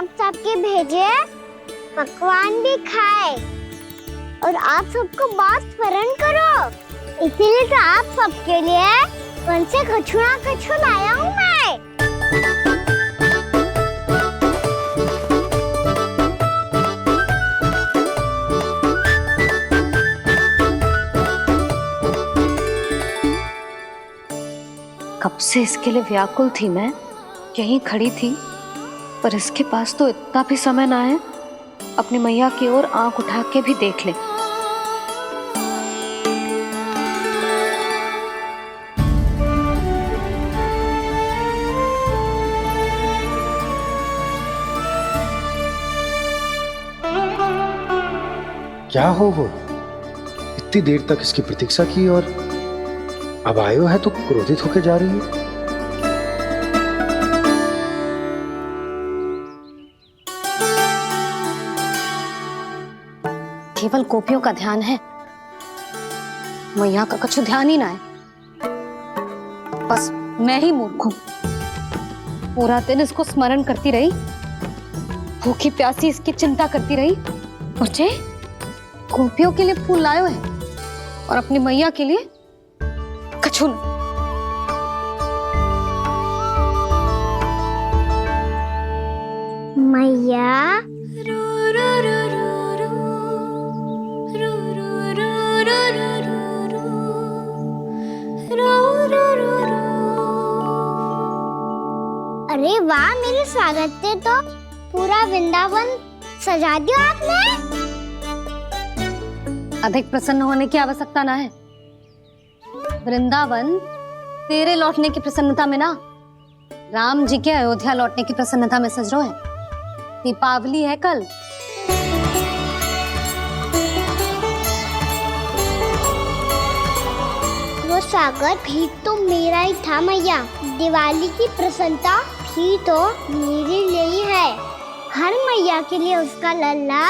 आप सबके भेजे पकवान भी खाए और आप सबको बहुत स्मरण करो, इसीलिए तो आप सबके लिए कौन से कछुआ लाया हूँ मैं। कब से इसके लिए व्याकुल थी मैं, यहीं खड़ी थी, पर इसके पास तो इतना भी समय ना है अपनी मैया की ओर आंख उठा के भी देख ले। क्या हो वो? इतनी देर तक इसकी प्रतीक्षा की और अब आयो है तो क्रोधित होकर जा रही है। केवल गोपियों का ध्यान है, मैया का कुछ ध्यान ही ना है। बस मैं ही मूर्ख हूं, पूरा दिन इसको स्मरण करती रही, भूखी प्यासी इसकी चिंता करती रही, और जे गोपियों के लिए फूल लायो है और अपनी मैया के लिए कछुल। मैया अरे वाह, मेरे स्वागत से तो पूरा वृंदावन सजा दिया आपने। अधिक प्रसन्न होने की आवश्यकता ना है। वृंदावन तेरे लौटने की प्रसन्नता में ना, राम जी के अयोध्या लौटने की प्रसन्नता में सज रहे हैं। दीपावली है कल। वो स्वागत भी तो मेरा ही था मैया। दिवाली की प्रसन्नता भी तो मेरे लिए ही है। हर मैया के लिए उसका लल्ला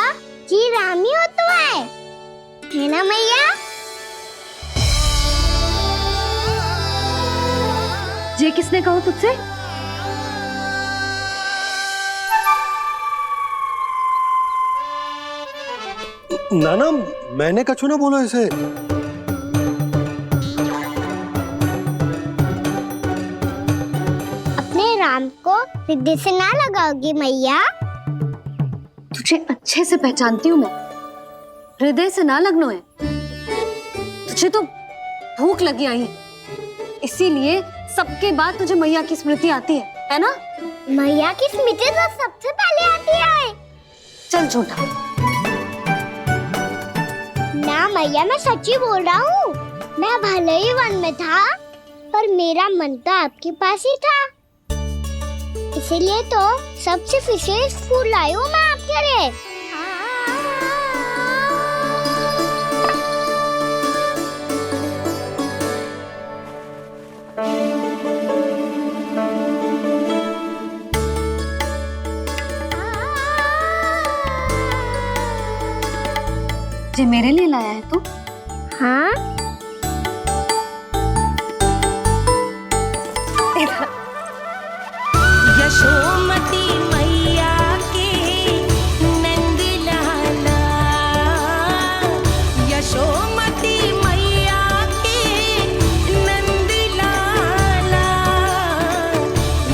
जी राम ही होता है ना मैया? ये किसने कहा तुझसे? नाना, मैंने कछु ना बोला इसे। अपने राम को हृदय से ना लगाओगी मैया? तुझे अच्छे से पहचानती हूँ मैं, हृदय से ना लगनो है। तुझे तो भूख लगी आई है, इसीलिए सबके बाद तुझे मैया की स्मृति आती है ना? मैया की स्मृति तो सबसे पहले आती है। चल झूठा। ना मैया, मैं सच्ची बोल रहा हूँ। मैं भले ही वन में था, पर मेरा मन तो आपके पास ही था, इसीलिए तो सबसे विशेष फूल लाई हूँ मैं आपके लिए। ये मेरे लिए लाया है तू? हाँ, यशोमती मैया के नंद लाला, यशोमती मैया के नंद लाला,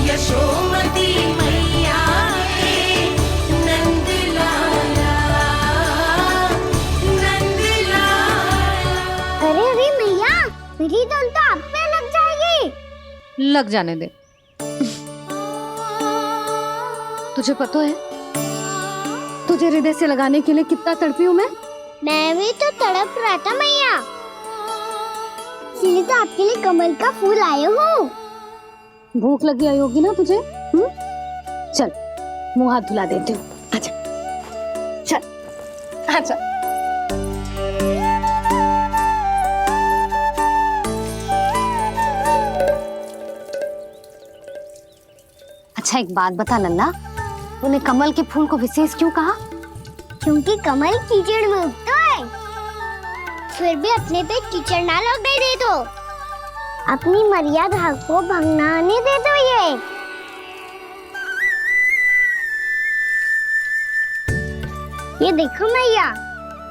यशोमती मैया के नंद लाला, नंद लाला। अरे मैया, मेरी धुन तो आप पे लग जाएगी। लग जाने दे। तुझे पता है तुझे हृदय से लगाने के लिए कितना तड़पी हूँ मैं? मैं भी तो तड़प रहा था मैया, इसीलिए तो आपके लिए कमल का फूल आया हूँ। भूख लगी आई होगी ना तुझे? चल मुंह हाथ धुला देती हूँ, आजा। चल आजा। अच्छा एक बात बता नन्ना, तूने कमल के फूल को विशेष क्यों कहा? क्योंकि कमल कीचड़ में उगता है, फिर भी अपने पे कीचड़ ना लगने दे दो। अपनी मर्यादा को भंग ना आने दे दो। ये ये देखो मैया,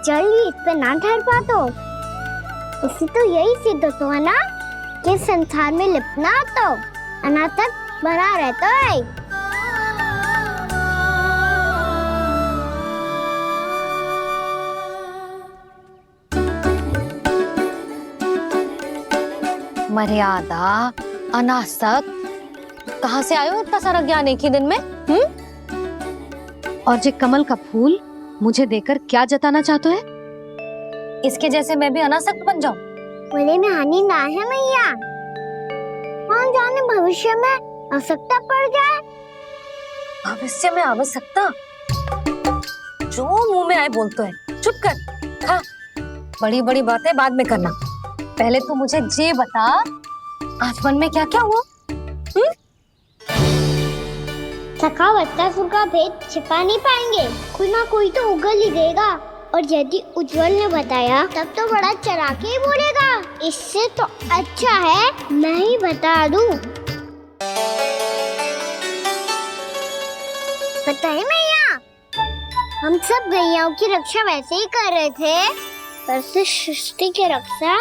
चलिए इस पे ना ठहर पा तो इसी तो यही सिद्ध होता है ना कि संसार में लिपना तो अनाथक बना रहता है। मर्यादा, अनासक, कहाँ से आयो इतना सारा ज्ञान एक ही दिन में? और ये कमल का फूल मुझे देकर क्या जताना चाहते है? इसके जैसे मैं भी अनासक्त बन जाऊं? बोले में हानि ना है मैया, कौन जाने भविष्य में आवश्यकता पड़ जाए। भविष्य में आवश्यकता? जो मुंह में आए बोलते हैं, चुप कर। हाँ, बड़ी बड़ी बातें बाद में करना, पहले तू मुझे ये बता आज मन में क्या क्या हुआ? सखा बत्तासुर का भेद छिपा नहीं पाएंगे, कोई ना कोई तो उगल ही देगा। और यदि उज्जवल ने बताया तब तो बड़ा चला के ही बोलेगा। इससे तो अच्छा है मैं ही बता दूं। पता है मैया, हम सब गैयाओं की रक्षा वैसे ही कर रहे थे, पर से सृष्टि की रक्षा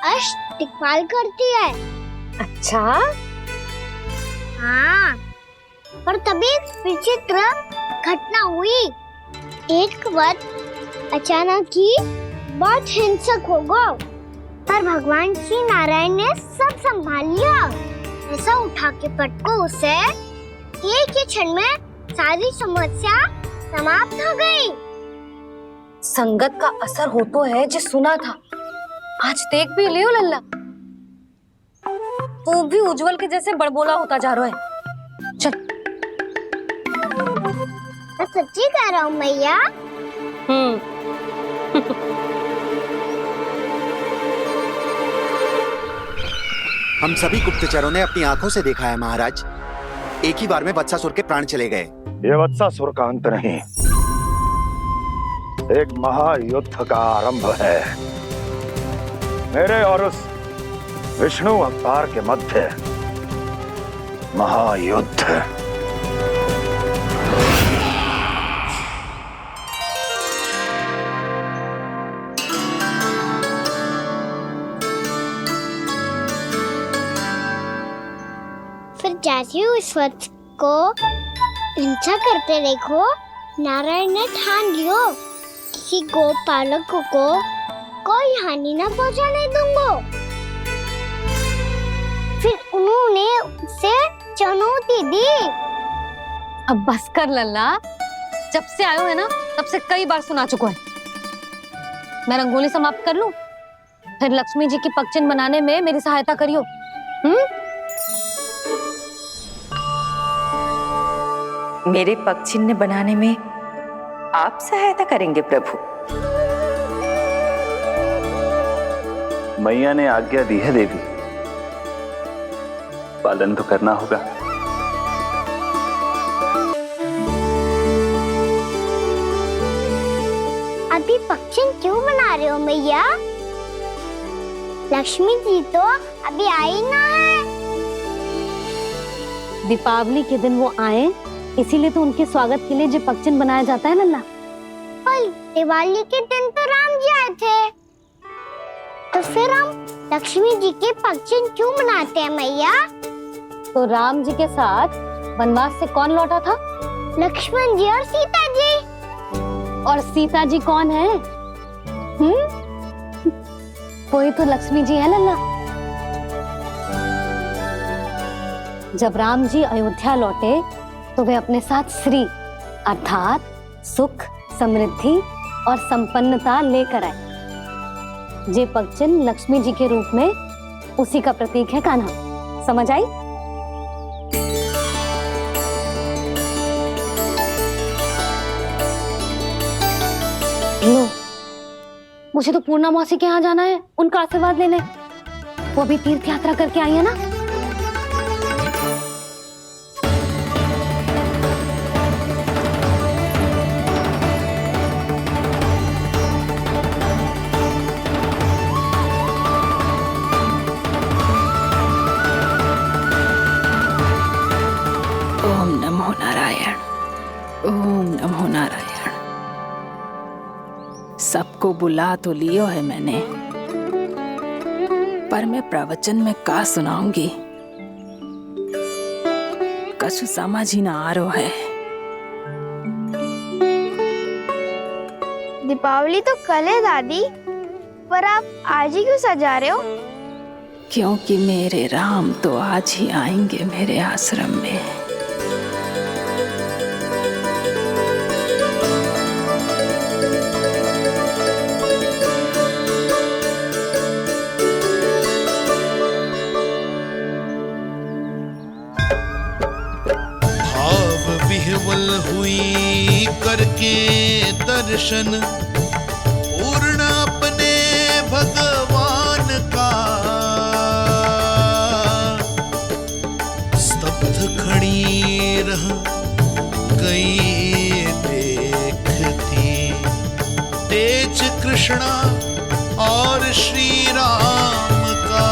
अष्ट दिक्पाल करती है। अच्छा, हाँ, पर तभी एक विचित्र घटना हुई। एक वक्त अचानक ही बहुत हिंसक हो गया, पर भगवान श्री नारायण ने सब संभाल लिया। ऐसा उठा के पटको उसे, एक ही क्षण में सारी समस्या समाप्त हो गई। संगत का असर हो तो है जो सुना था, आज देख भी लियो लल्ला, तू भी उज्जवल के जैसे बड़बोला होता जा रहा है। चल। मैं सच्ची कह रहा हूँ मैया। हम सभी गुप्तचरों ने अपनी आंखों से देखा है महाराज, एक ही बार में वत्सासुर के प्राण चले गए। ये वत्सासुर का अंत नहीं, एक महायुद्ध का आरंभ है। मेरे और उस विष्णु अवतार के मध्य महायुद्ध। फिर जैसे ही उस वक्त को हिंसा करते देखो, नारायण ने ठान लियो किसी गोपालक को कोई हानि न पहुंचाने दूंगा। फिर उन्होंने उसे चुनौती दी। अब बस कर लल्ला, जब से आयो है ना तब से कई बार सुना चुका है। मैं रंगोली समाप्त कर लूं, फिर लक्ष्मी जी की पगचिन बनाने में मेरी सहायता करियो। मेरे पगचिन्ह बनाने में आप सहायता करेंगे प्रभु? मैया ने आज्ञा दी है देवी, पालन तो करना होगा। अभी पक्षी क्यों बना रहे हो मैया? लक्ष्मी जी तो अभी आई ना है। दीपावली के दिन वो आए, इसीलिए तो उनके स्वागत के लिए जो पगचिन बनाया जाता है लल्ला। पर दिवाली के दिन तो राम जी आए थे, तो फिर हम लक्ष्मी जी के पगचिन क्यों बनाते हैं मैया? तो राम जी के साथ वनवास से कौन लौटा था? लक्ष्मण जी और सीता जी। और सीता जी कौन है? कोई तो लक्ष्मी जी है लल्ला। जब राम जी अयोध्या लौटे तो वे अपने साथ श्री अर्थात सुख, समृद्धि और संपन्नता लेकर आए। जे पगचिन लक्ष्मी जी के रूप में उसी का प्रतीक है कान्हा। समझ आई? लो, मुझे तो पूर्णा मौसी के यहाँ जाना है, उनका आशीर्वाद लेने। वो अभी तीर्थ यात्रा करके आई है ना। ओम नमो नारायण, ओम नमो नारायण। सबको बुला तो लियो है मैंने, पर मैं प्रवचन में का सुनाऊंगी, कछु समझ ही ना आ रहा है। दीपावली तो कल है दादी, पर आप आज ही क्यों सजा रहे हो? क्योंकि मेरे राम तो आज ही आएंगे मेरे आश्रम में। भाव विह्वल हुई करके दर्शन, पूर्ण अपने भगवान का, स्तब्ध खड़ी रह गई देखती तेज कृष्णा और श्री राम का।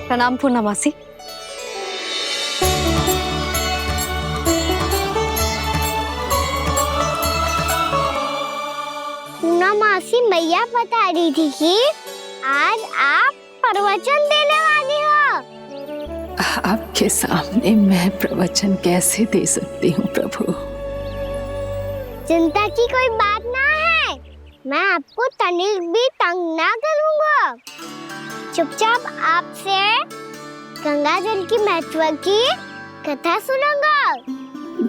प्रणाम पूर्णमासी। पूर्णमासी मैया बता रही थी कि आज आप प्रवचन देने वाली हो। आपके सामने मैं प्रवचन कैसे दे सकती हूँ प्रभु? चिंता की कोई बात ना है, मैं आपको तनिक भी तंग ना करूँगा। चुपचाप आपसे गंगा जल की महत्व की कथा सुनूंगा।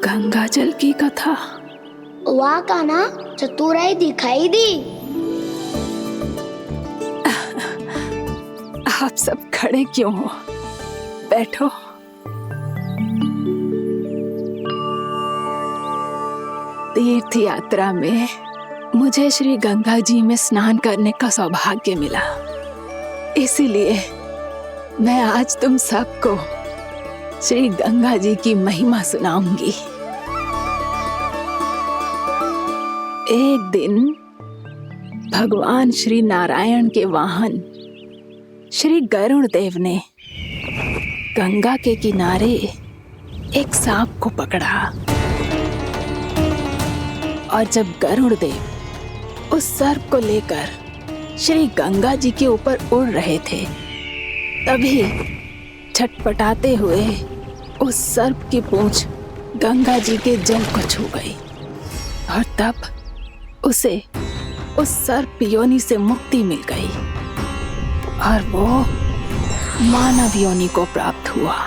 गंगा जल की कथा? वहाँ का ना चतुराई दिखाई दी। आप सब खड़े क्यों हो? बैठो। तीर्थ यात्रा में मुझे श्री गंगा जी में स्नान करने का सौभाग्य मिला, इसीलिए मैं आज तुम सबको श्री गंगा जी की महिमा सुनाऊंगी। एक दिन भगवान श्री नारायण के वाहन श्री गरुड़ देव ने गंगा के किनारे एक सांप को पकड़ा, और जब गरुड़ देव उस सर्प को लेकर श्री गंगा जी के ऊपर उड़ रहे थे, तभी छटपटाते हुए उस सर्प की पूंछ गंगा जी के जल को छू गई, और तब उसे उस सर्प योनि से मुक्ति मिल गई और वो मानव योनि को प्राप्त हुआ।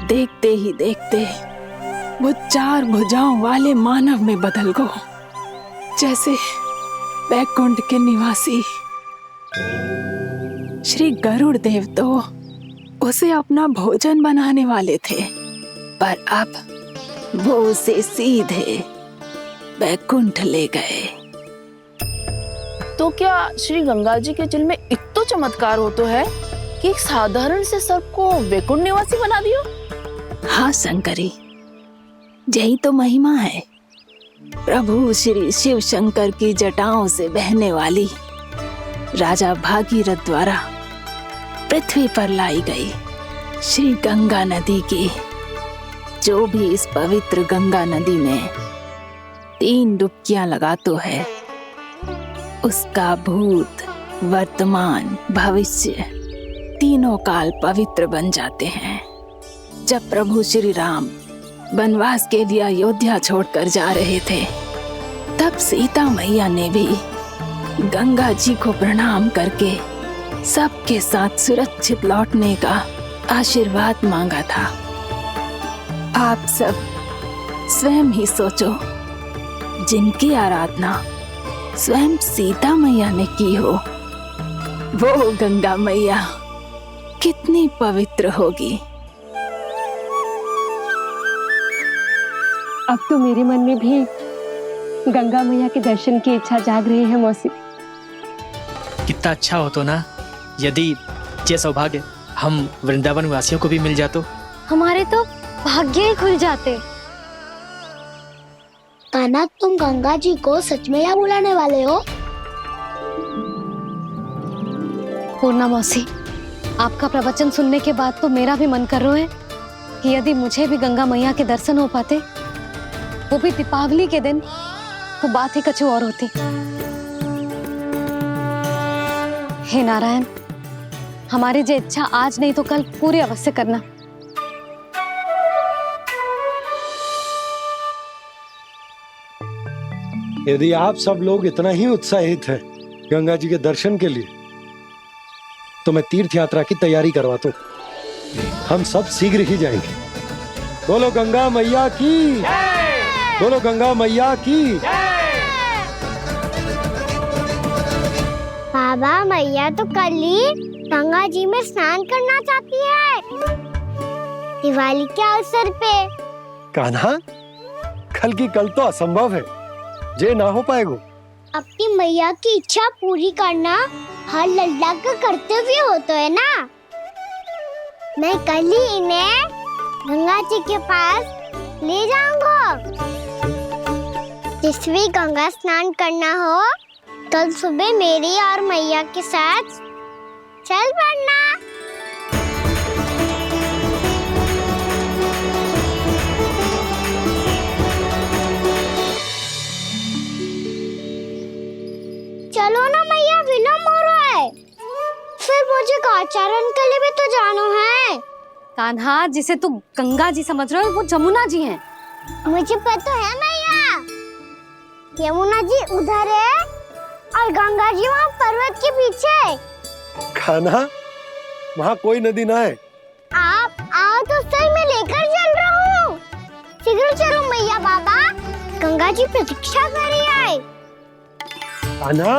देखते ही देखते वो 4 भुजाओं वाले मानव में बदल गो, जैसे वैकुंठ के निवासी। श्री गरुड़ देव तो उसे अपना भोजन बनाने वाले थे, पर अब वो उसे सीधे वैकुंठ ले गए। तो क्या श्री गंगा जी के जल में इतना चमत्कार हो तो है कि एक साधारण से सर्प को वैकुंठ निवासी बना दियो? हाँ शंकरी, यही तो महिमा है। प्रभु श्री शिव शंकर की जटाओं से बहने वाली राजा भागीरथ द्वारा पृथ्वी पर लाई गई श्री गंगा नदी की, जो भी इस पवित्र गंगा नदी में 3 डुबकियां लगातो है, उसका भूत, वर्तमान, भविष्य तीनों काल पवित्र बन जाते हैं। जब प्रभु श्री राम वनवास के लिए अयोध्या छोड़कर जा रहे थे, तब सीता मैया ने भी गंगा जी को प्रणाम करके सबके साथ सुरक्षित लौटने का आशीर्वाद मांगा था। आप सब स्वयं ही सोचो, जिनकी आराधना स्वयं सीता मैया ने की हो, वो गंगा मैया कितनी पवित्र होगी। अब तो मेरे मन में भी गंगा मैया के दर्शन की इच्छा जाग रही है मौसी। कितना अच्छा हो तो ना यदि ये सौभाग्य हम वृंदावन वासियों को भी मिल जातो। हमारे तो भाग्य ही खुल जाते। कान्हा, तुम गंगा जी को सच में यहाँ बुलाने वाले हो? पूर्णा मौसी, आपका प्रवचन सुनने के बाद तो मेरा भी मन कर रहा है कि यदि मुझे भी गंगा मैया के दर्शन हो पाते, वो भी दीपावली के दिन, तो बात ही कुछ और होती। हे नारायण, हमारी जो इच्छा आज नहीं तो कल पूरी अवश्य करना। यदि आप सब लोग इतना ही उत्साहित हैं गंगा जी के दर्शन के लिए, तो मैं तीर्थ यात्रा की तैयारी करवाता हूँ। हम सब शीघ्र ही जाएंगे। बोलो गंगा मैया की, बोलो गंगा मैया की। बाबा, मैया तो कल ही गंगा जी में स्नान करना चाहती है, दिवाली के अवसर पे। कान्हा, कल की कल तो असंभव है, जे ना हो पाएगा। अपनी मैया की इच्छा पूरी करना हर लल्ला का कर्तव्य होता है ना। मैं कल ही इन्हें गंगा जी के पास ले जाऊंगा। जिस भी गंगा स्नान करना हो, कल सुबह मेरी और मैया के साथ चल पड़ना। चलो ना मैया, विलम्ब हो रहा है। फिर मुझे आचरण के लिए भी तो जाना है। कान्हा, जिसे तू गंगा जी समझ रहे हो, वो जमुना जी हैं। मुझे पता है मैया, यमुना जी उधर है और गंगा जी वहाँ पर्वत के पीछे। कान्हा, वहाँ कोई नदी ना है। आप आओ तो सही, मैं लेकर चल रहा हूँ। शीघ्र चलो मैया। बाबा, गंगा जी प्रतीक्षा कर रही है। कान्हा,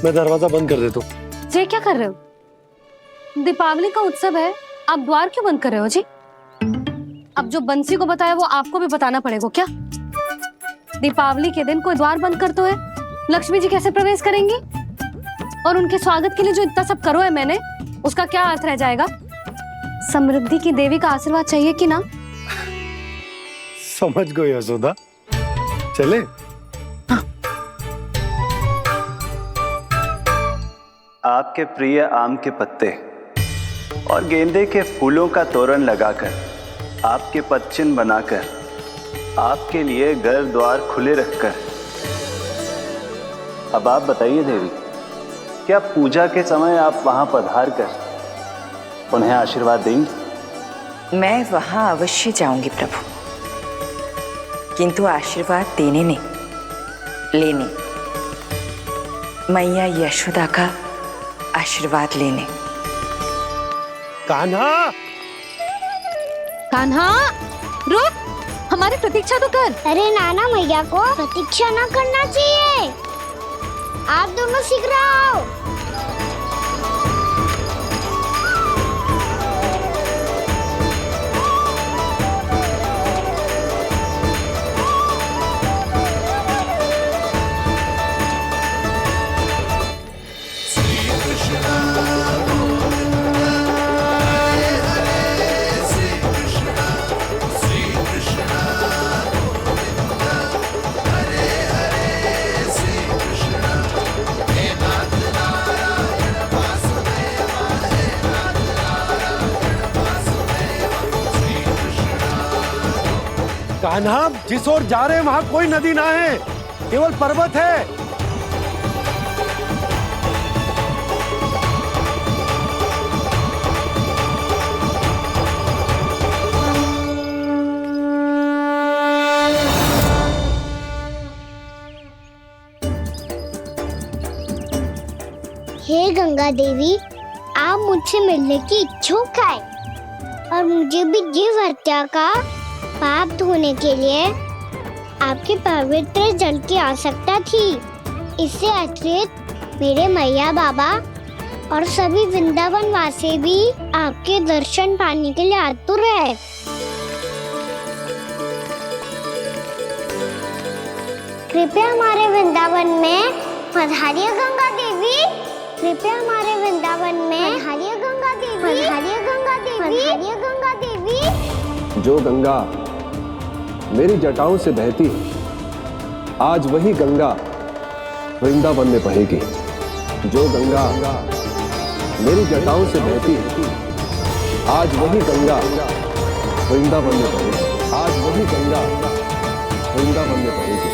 मैं दरवाजा बंद कर देता हूँ। ये क्या कर रहे हो? दीपावली का उत्सव है, आप द्वार क्यों बंद कर रहे हो जी? अब जो बंसी को बताया वो आपको भी बताना पड़ेगा क्या? दीपावली के दिन कोई द्वार बंद कर तो है, लक्ष्मी जी कैसे प्रवेश करेंगी? और उनके स्वागत के लिए जो इतना सब करो है मैंने, उसका क्या अर्थ रह जाएगा? समृद्धि की देवी का आशीर्वाद चाहिए कि ना? समझ गई यशोदा, चले। हाँ। आपके प्रिय आम के पत्ते और गेंदे के फूलों का तोरण लगाकर, आपके पदचिन्ह बनाकर, आपके लिए घर द्वार खुले रखकर, अब आप बताइए देवी, क्या पूजा के समय आप वहां पधार कर उन्हें आशीर्वाद देंगी? मैं वहां अवश्य जाऊंगी प्रभु, किंतु आशीर्वाद देने नहीं, लेने, मैया यशोदा का आशीर्वाद लेने। कान्हा, कान्हा, रुक, हमारी प्रतीक्षा तो कर। अरे नाना, मैया को प्रतीक्षा ना करना चाहिए। आप दोनों शीघ्र आओ। कान्हा, जिस ओर जा रहे हैं वहां कोई नदी ना है, केवल पर्वत है। हे गंगा देवी, आप मुझसे मिलने की इच्छुक है और मुझे भी जीव हत्या का पाप धोने के लिए आपके पवित्र जल की आवश्यकता थी। इससे अतिरिक्त मेरे मैया बाबा और सभी वृंदावन वासी भी आपके दर्शन पाने के लिए आतुर है। कृपया हमारे वृंदावन में पधारिए गंगा देवी। कृपया हमारे वृंदावन में पधारिए गंगा देवी। पधारिए गंगा देवी। पधारिए गंगा देवी। जो गंगा मेरी जटाओं से बहती है, आज वही गंगा वृंदावन में बहेगी। जो गंगा मेरी जटाओं से बहती है, आज वही गंगा वृंदावन में बहेगी। आज वही गंगा वृंदावन में बहेगी।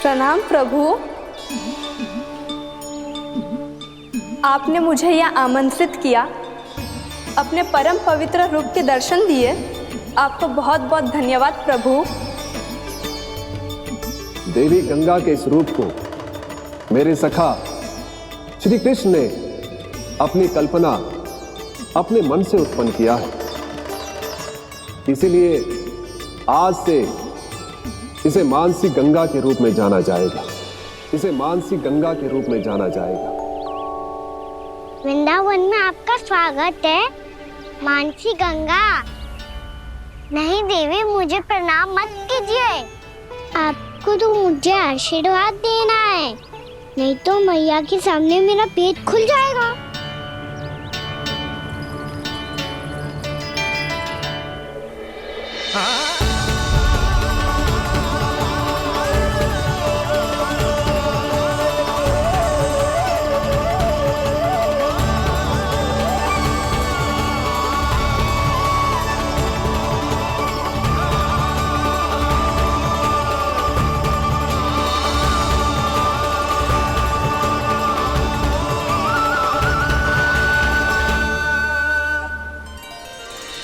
प्रणाम प्रभु, आपने मुझे यह आमंत्रित किया, अपने परम पवित्र रूप के दर्शन दिए। आपको बहुत बहुत धन्यवाद प्रभु। देवी गंगा के इस रूप को मेरे सखा श्री कृष्ण ने अपनी कल्पना अपने मन से उत्पन्न किया है। इसीलिए आज से इसे मानसी गंगा के रूप में जाना जाएगा। इसे मानसी गंगा के रूप में जाना जाएगा। वृंदावन में आपका स्वागत है मानसी गंगा। नहीं देवी, मुझे प्रणाम मत कीजिए। आपको तो मुझे आशीर्वाद देना है, नहीं तो मैया के सामने मेरा पेट खुल जाएगा।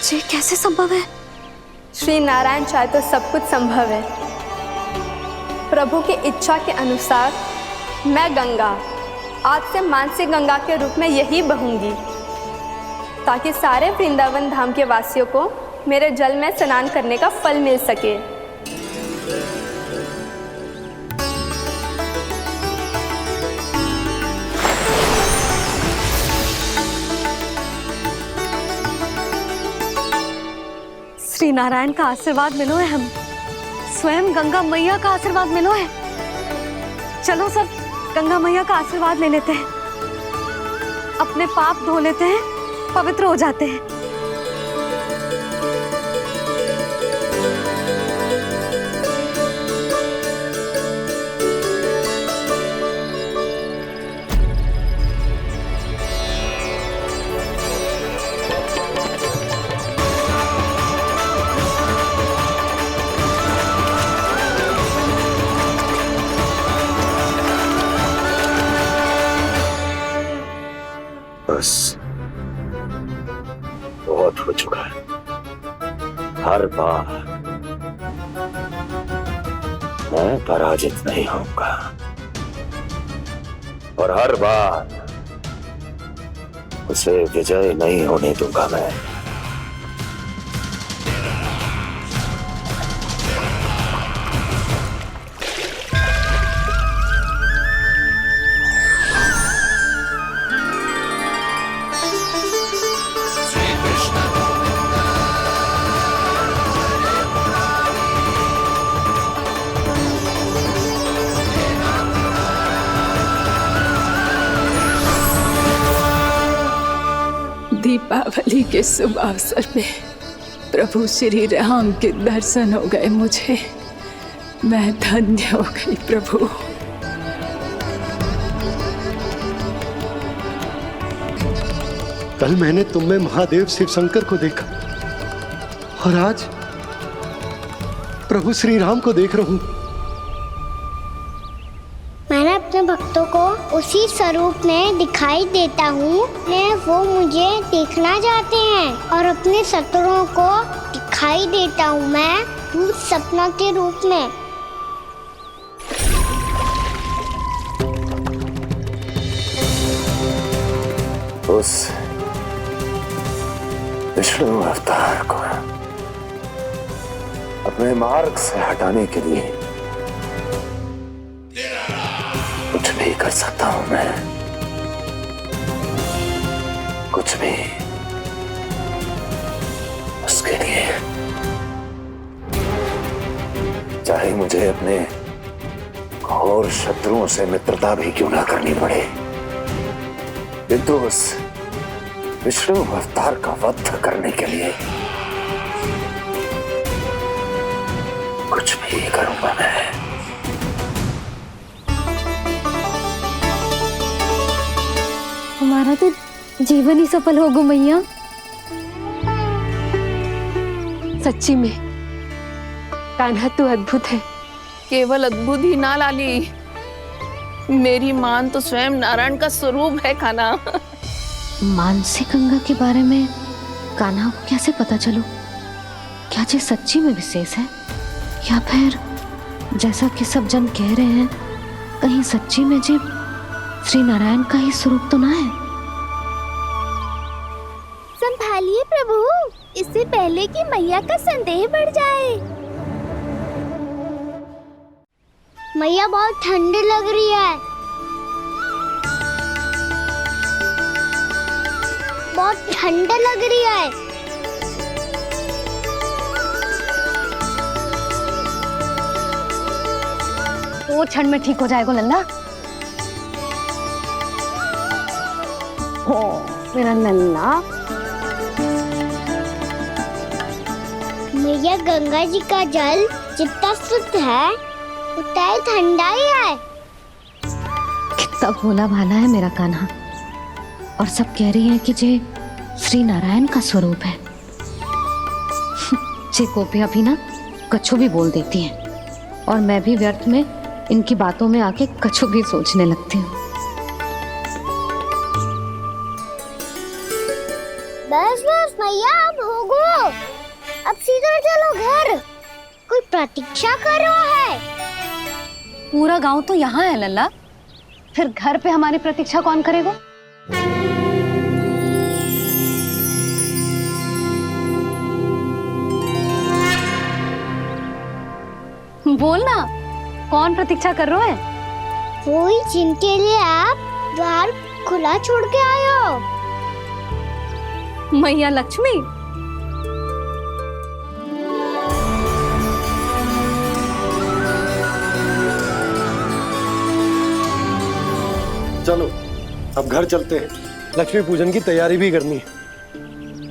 ये कैसे संभव है? श्री नारायण चाहे तो सब कुछ संभव है। प्रभु की इच्छा के अनुसार मैं गंगा आज से मानसी गंगा के रूप में यही बहूंगी, ताकि सारे वृंदावन धाम के वासियों को मेरे जल में स्नान करने का फल मिल सके। श्री नारायण का आशीर्वाद मिलो है, हम स्वयं गंगा मैया का आशीर्वाद मिलो है। चलो सब गंगा मैया का आशीर्वाद ले लेते हैं, अपने पाप धो लेते हैं, पवित्र हो जाते हैं। बस बहुत हो चुका है। हर बार मैं पराजित नहीं होऊंगा और हर बार उसे विजय नहीं होने दूंगा मैं। दीपावली के शुभ अवसर पे प्रभु श्री राम के दर्शन हो गए मुझे। मैं धन्य हो गई प्रभु। कल मैंने तुम में महादेव शिव शंकर को देखा और आज प्रभु श्री राम को देख रहा हूं। मैंने अपने भक्तों को उसी स्वरूप में दिखाई देता हूँ वो मुझे देखना चाहते हैं और अपने शत्रुओं को दिखाई देता हूँ मैं भूत सपना के रूप में। उस विष्णु अवतार को अपने मार्ग से हटाने के लिए कुछ भी कर सकता हूं मैं, कुछ भी। उसके लिए चाहे मुझे अपने घोर शत्रुओं से मित्रता भी क्यों ना करनी पड़े, किंतु उस विष्णु अवतार का वध करने के लिए कुछ भी करूंगा मैं। हमारा तो जीवन ही सफल होगा मैया। सच्ची में कान्हा तू अद्भुत है। केवल अद्भुत ही ना लाली, मेरी मान तो स्वयं नारायण का स्वरूप है कान्हा। मानसी गंगा के बारे में कान्हा को कैसे पता चलो? क्या ये सच्ची में विशेष है या फिर जैसा कि सब जन कह रहे हैं कहीं सच्ची में जी श्री नारायण का ही स्वरूप तो ना है? संभालिए प्रभु, इससे पहले कि मैया का संदेह बढ़ जाए। मैया बहुत ठंडी लग रही है, बहुत ठंडा लग रही है। वो क्षण में ठीक हो जाएगा लल्ला। हो मेरा लल्ला। मैया गंगा जी का जल जितना शुद्ध है उतना ही ठंडा ही है। कितना भोला भाला है मेरा कान्हा। और सब कह रही हैं कि ये श्री नारायण का स्वरूप है। ये गोपियां भी ना कछु भी बोल देती हैं और मैं भी व्यर्थ में इनकी बातों में आके कछु भी सोचने लगती हूँ। बस बस मैया, अब होगो, अब सीधा चलो घर। कोई प्रतीक्षा कर रहा है। पूरा गांव तो यहाँ है लल्ला, फिर घर पे हमारी प्रतीक्षा कौन करेगा? बोल ना, कौन प्रतीक्षा कर रहे हैं? वही जिनके लिए आप द्वार खुला छोड़ के आए हो। मैया लक्ष्मी। चलो अब घर चलते हैं, लक्ष्मी पूजन की तैयारी भी करनी है।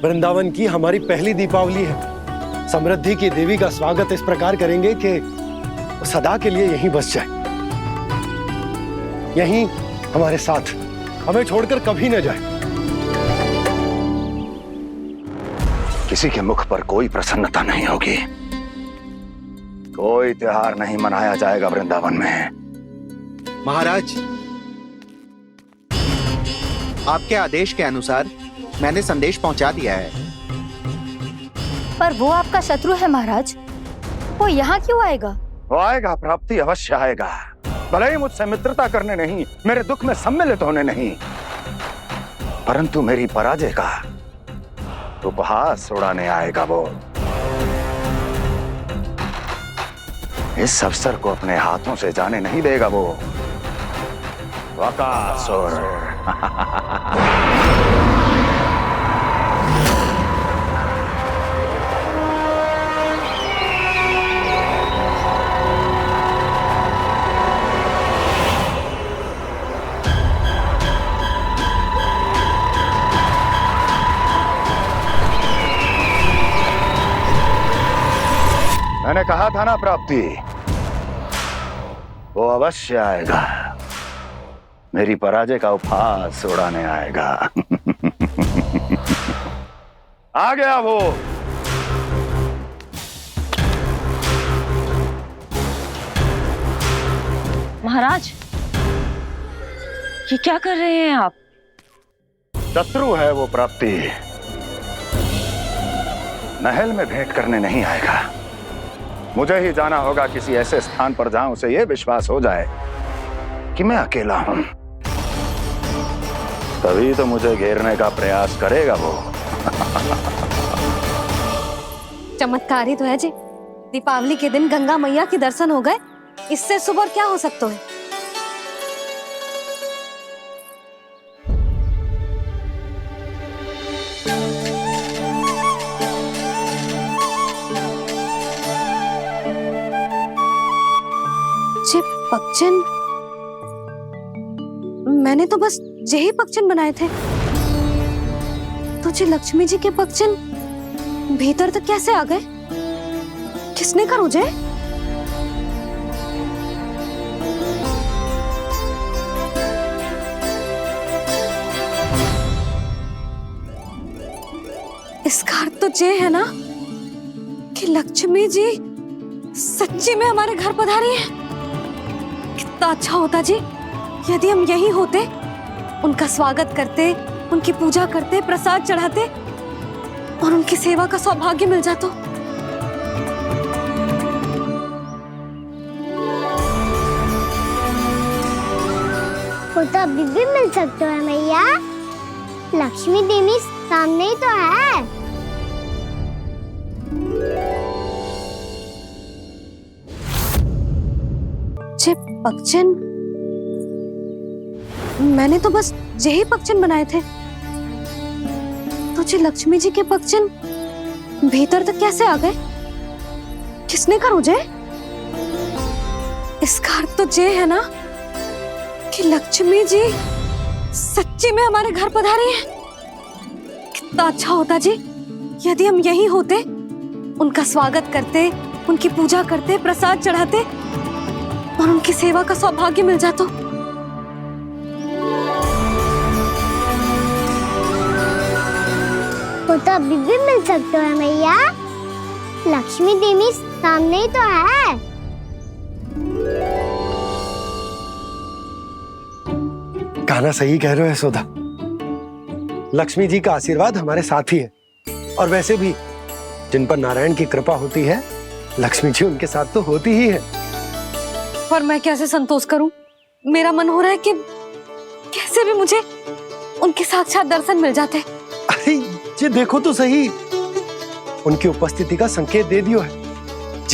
वृंदावन की हमारी पहली दीपावली है। समृद्धि की देवी का स्वागत इस प्रकार करेंगे कि वो सदा के लिए यहीं बस जाए, यहीं हमारे साथ, हमें छोड़कर कभी न जाए। किसी के मुख पर कोई प्रसन्नता नहीं होगी, कोई त्योहार नहीं मनाया जाएगा वृंदावन में। महाराज, आपके आदेश के अनुसार मैंने संदेश पहुंचा दिया है। पर वो आपका शत्रु है महाराज, वो यहाँ क्यों आएगा? वो आएगा, प्राप्ति अवश्य आएगा। भले ही मुझसे मित्रता करने नहीं, मेरे दुख में सम्मिलित होने नहीं, परंतु मेरी पराजय का उपहास उड़ाने आएगा वो। इस अवसर को अपने हाथों से जाने नहीं देगा वो। वकासुर। मैंने कहा था ना प्राप्ति, वो अवश्य आएगा, मेरी पराजय का उपहास उड़ाने आएगा। आ गया वो। महाराज, ये क्या कर रहे हैं आप? शत्रु है वो प्राप्ति, महल में भेंट करने नहीं आएगा। मुझे ही जाना होगा किसी ऐसे स्थान पर जहां उसे यह विश्वास हो जाए कि मैं अकेला हूं, तभी तो मुझे घेरने का प्रयास करेगा वो। चमत्कार ही तो है जी, दीपावली के दिन गंगा मैया के दर्शन हो गए, इससे शुभ और क्या हो सकता है। पक्षन, मैंने तो बस यही पक्षन बनाए थे, तुझे लक्ष्मी जी के पक्षन भीतर तक कैसे आ गए? किसने कर मुझे? इसका अर्थ तो ये है ना कि लक्ष्मी जी सच्ची में हमारे घर पधारी है। कितना अच्छा होता जी यदि हम यही होते, उनका स्वागत करते, उनकी पूजा करते, प्रसाद चढ़ाते और उनकी सेवा का सौभाग्य मिल जाता। वो तो अभी भी मिल सकते है मैया, लक्ष्मी देवी सामने ही तो है। पक्षन, मैंने तो बस यही पक्षन बनाए थे, तुझे लक्ष्मी जी के पक्षन भीतर तक कैसे आ गए? किसने कर मुझे? इसका अर्थ तो ये है ना कि लक्ष्मी जी सच्ची में हमारे घर पधारी है। कितना अच्छा होता जी यदि हम यही होते, उनका स्वागत करते, उनकी पूजा करते, प्रसाद चढ़ाते और उनकी सेवा का सौभाग्य मिल जाता। वो तो अभी भी मिल सकते है मैया, लक्ष्मी देवी सामने ही तो है। कान्हा सही कह रहे हो यशोदा, लक्ष्मी जी का आशीर्वाद हमारे साथ ही है, और वैसे भी जिन पर नारायण की कृपा होती है, लक्ष्मी जी उनके साथ तो होती ही है। पर मैं कैसे संतोष करूं? मेरा मन हो रहा है कि कैसे भी मुझे उनके साक्षात दर्शन मिल जाते। अरे ये देखो तो सही, उनकी उपस्थिति का संकेत दे दियो है।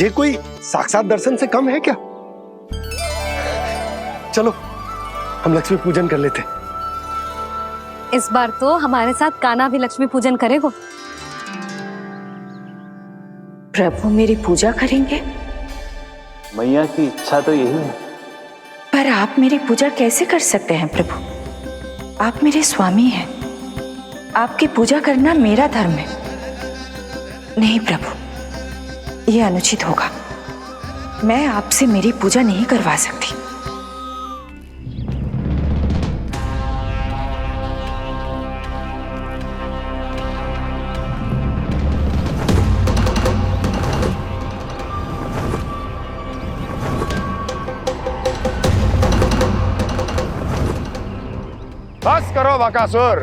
ये कोई साक्षात दर्शन से कम है क्या? चलो हम लक्ष्मी पूजन कर लेते। इस बार तो हमारे साथ कान्हा भी लक्ष्मी पूजन करेगा। प्रभु मेरी पूजा करेंगे? मैया की इच्छा तो यही है। पर आप मेरी पूजा कैसे कर सकते हैं प्रभु? आप मेरे स्वामी हैं, आपकी पूजा करना मेरा धर्म है। नहीं प्रभु, यह अनुचित होगा, मैं आपसे मेरी पूजा नहीं करवा सकती। बस करो बकासुर,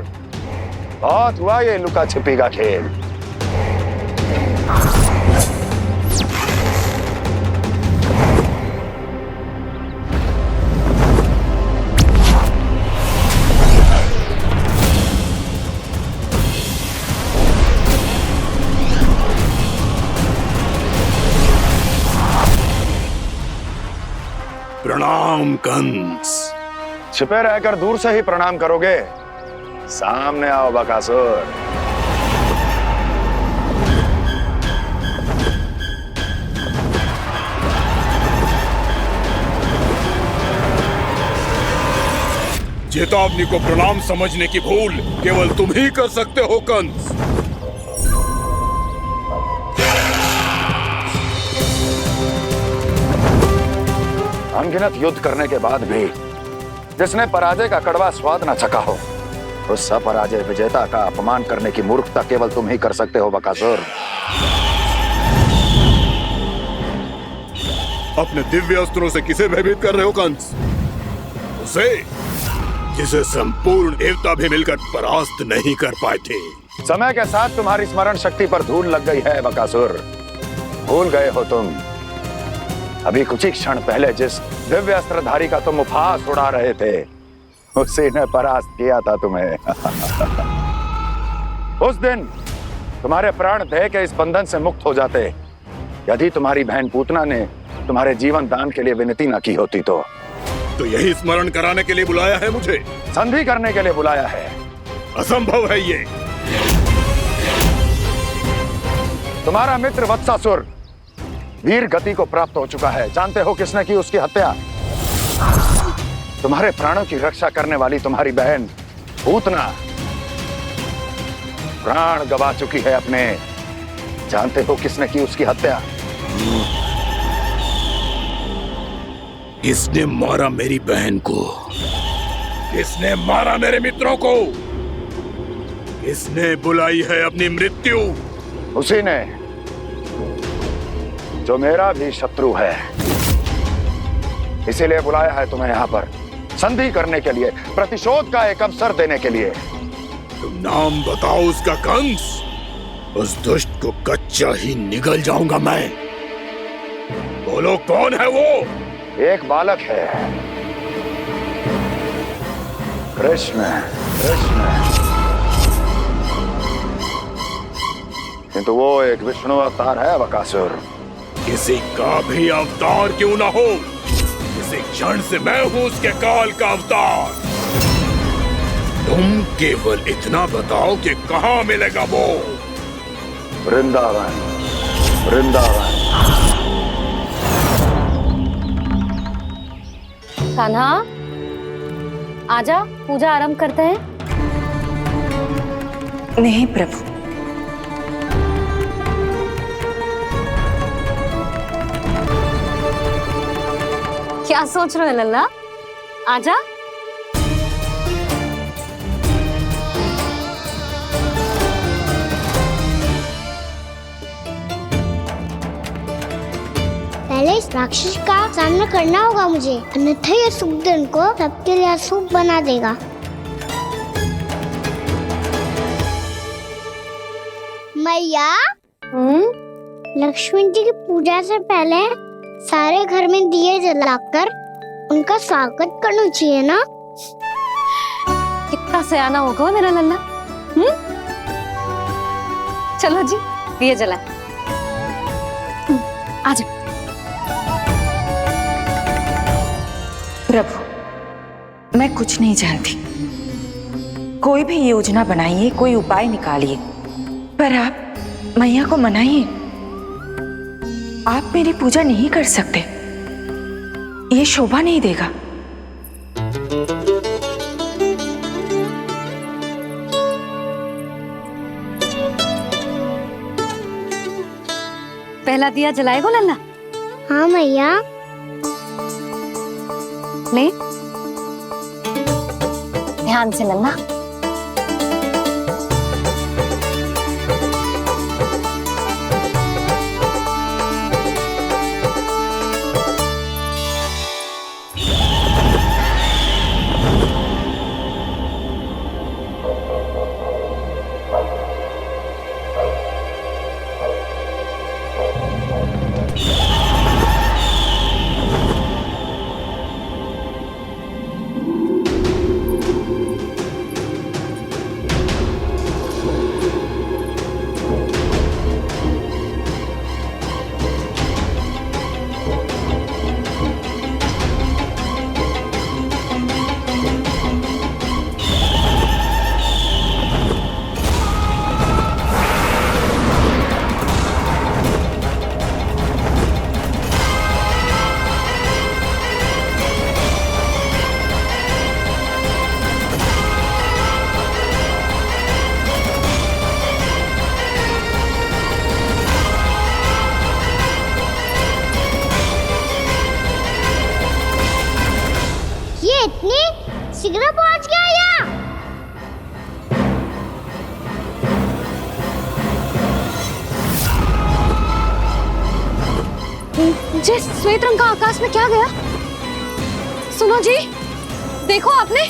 बहुत हुआ ये लुका छिपी का खेल। प्रणाम कंस। छिपे रहकर दूर से ही प्रणाम करोगे? सामने आओ बकासुर। चेतावनी को प्रणाम समझने की भूल केवल तुम ही कर सकते हो कंस। अनगिनत युद्ध करने के बाद भी जिसने पराजय का कड़वा स्वाद न चखा हो, उस अपराजय विजेता का अपमान करने की मूर्खता केवल तुम ही कर सकते हो बकासुर। अपने दिव्य अस्त्रों से किसे भयभीत कर रहे हो कंस? उसे जिसे संपूर्ण देवता भी मिलकर परास्त नहीं कर पाए थे। समय के साथ तुम्हारी स्मरण शक्ति पर धूल लग गई है बकासुर। भूल गए हो तुम अभी कुछ ही क्षण पहले जिस दिव्य अस्त्रधारी का तुम उपहास उड़ा रहे थे, उसी ने परास्त किया था तुम्हें। उस दिन तुम्हारे प्राण देह के इस बंधन से मुक्त हो जाते यदि तुम्हारी बहन पूतना ने तुम्हारे जीवन दान के लिए विनती न की होती तो यही स्मरण कराने के लिए बुलाया है मुझे? संधि करने के लिए बुलाया है। असंभव है ये। तुम्हारा मित्र वत्सासुर वीर गति को प्राप्त हो चुका है। जानते हो किसने की उसकी हत्या? तुम्हारे प्राणों की रक्षा करने वाली तुम्हारी बहन पूतना प्राण गवा चुकी है अपने। जानते हो किसने की उसकी हत्या? किसने मारा मेरी बहन को? किसने मारा मेरे मित्रों को? किसने बुलाई है अपनी मृत्यु? उसी ने जो मेरा भी शत्रु है। इसीलिए बुलाया है तुम्हें यहाँ पर संधि करने के लिए, प्रतिशोध का एक अवसर देने के लिए। तुम नाम बताओ उसका कंस। उस दुष्ट को कच्चा ही निगल जाऊंगा मैं। बोलो कौन है वो? एक बालक है, कृष्ण। किंतु वो एक विष्णु अवतार है बकासुर। किसी का भी अवतार क्यों ना हो, इसी क्षण से मैं हूं उसके काल का अवतार। तुम केवल इतना बताओ कि कहां मिलेगा वो? वृंदावन। कान्हा, आजा, पूजा आरंभ करते हैं। नहीं प्रभु, क्या सोच रहे हो लल्ला? आजा। पहले इस राक्षस का सामना करना होगा मुझे, अन्यथा ये शुभ दिन को सबके लिए अशुभ बना देगा। मैया, लक्ष्मी जी की पूजा से पहले सारे घर में दिए जलाकर उनका स्वागत करना चाहिए ना? कितना सयाना होगा मेरा लल्ला। चलो जी, दिए जलाएं। आजा। प्रभु, मैं कुछ नहीं जानती। कोई भी योजना बनाइए, कोई उपाय निकालिए, पर आप मैया को मनाइए। आप मेरी पूजा नहीं कर सकते, ये शोभा नहीं देगा। पहला दिया जलाएगो लल्ला? हाँ मैया। ले, ध्यान से लल्ला। पहुंच गया यहाँ। जिस श्वेत रंग का आकाश में क्या गया? सुनो जी, देखो आपने,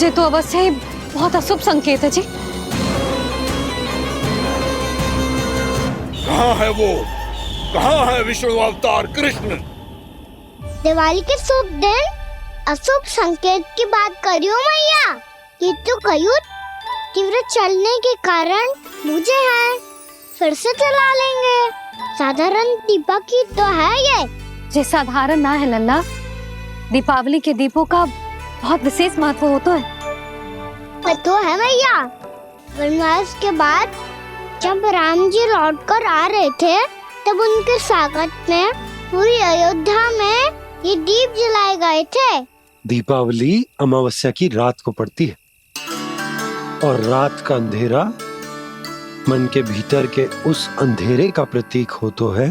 ये तो अवश्य ही बहुत अशुभ संकेत है जी। कहाँ है वो? कहाँ है विष्णु अवतार कृष्ण? दिवाली के शुभ दिन अशुभ संकेत की बात करियो मैया। ये तो कयूर तीव्र चलने के कारण मुझे है, फिर से चला लेंगे। साधारण दीपक ही तो है ये साधारण ना है लल्ला, दीपावली के दीपों का बहुत विशेष महत्व होता है। तो है मैया, वनवास के बाद जब राम जी लौटकर आ रहे थे तब उनके स्वागत में पूरी अयोध्या में ये दीप जलाए गए थे। दीपावली अमावस्या की रात को पड़ती है और रात का अंधेरा मन के भीतर के उस अंधेरे का प्रतीक होता है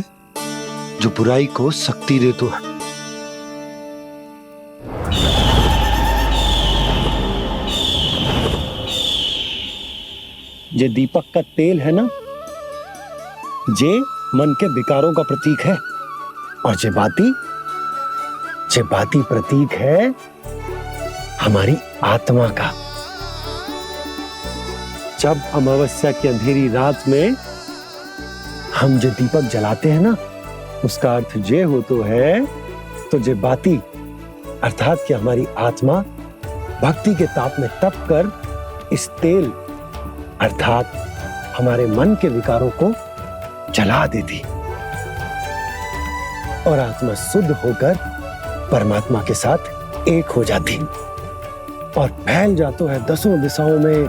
जो बुराई को शक्ति देता है। ये दीपक का तेल है ना, जे मन के विकारों का प्रतीक है, और जे बाती प्रतीक है हमारी आत्मा का। जब अमावस्या की अंधेरी रात में हम जो दीपक जलाते हैं ना, उसका अर्थ ये हो तो है, तो जे बाती अर्थात कि हमारी आत्मा भक्ति के ताप में तप कर इस तेल अर्थात हमारे मन के विकारों को जला देती और आत्मा शुद्ध होकर परमात्मा के साथ एक हो जाती और फैल जाता है दसों दिशाओं में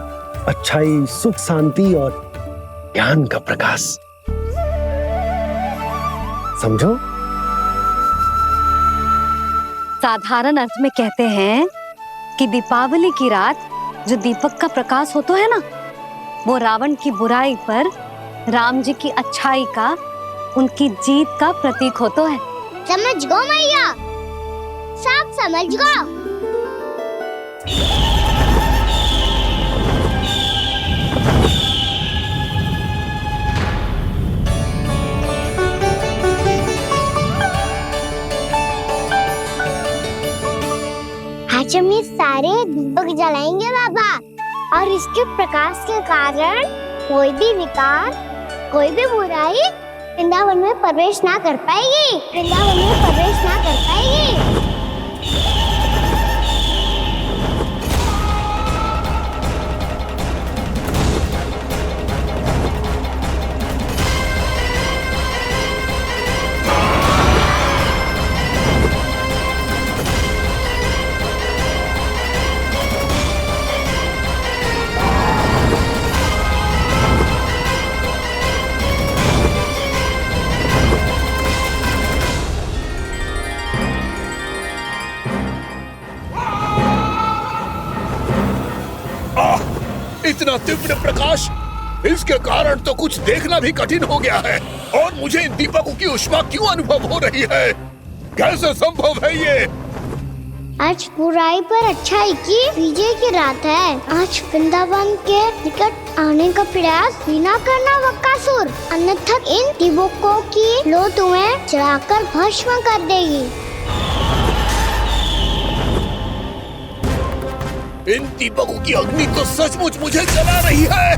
अच्छाई, सुख, शांति और ज्ञान का प्रकाश। समझो? साधारण अर्थ में कहते हैं कि दीपावली की रात जो दीपक का प्रकाश होता है ना, वो रावण की बुराई पर राम जी की अच्छाई का, उनकी जीत का प्रतीक होता है। समझ गो मैया, सब समझ गो। आज हम ये सारे दीपक जलाएंगे बाबा, और इसके प्रकाश के कारण कोई भी विकार, कोई भी बुराई वृंदावन में प्रवेश ना कर पाएगी, वृंदावन में प्रवेश ना कर पाएगी। इतना तीव्र प्रकाश, इसके कारण तो कुछ देखना भी कठिन हो गया है। और मुझे इन दीपकों की उष्मा क्यों अनुभव हो रही है? कैसे संभव है ये? आज बुराई पर अच्छाई की विजय की रात है। आज वृंदावन के निकट आने का प्रयास भी ना करना बकासुर, अन्यथा इन दीपकों की लो तुम्हें जलाकर भस्म कर देगी। इन दीपकों की अग्नि तो सचमुच मुझे जला रही है।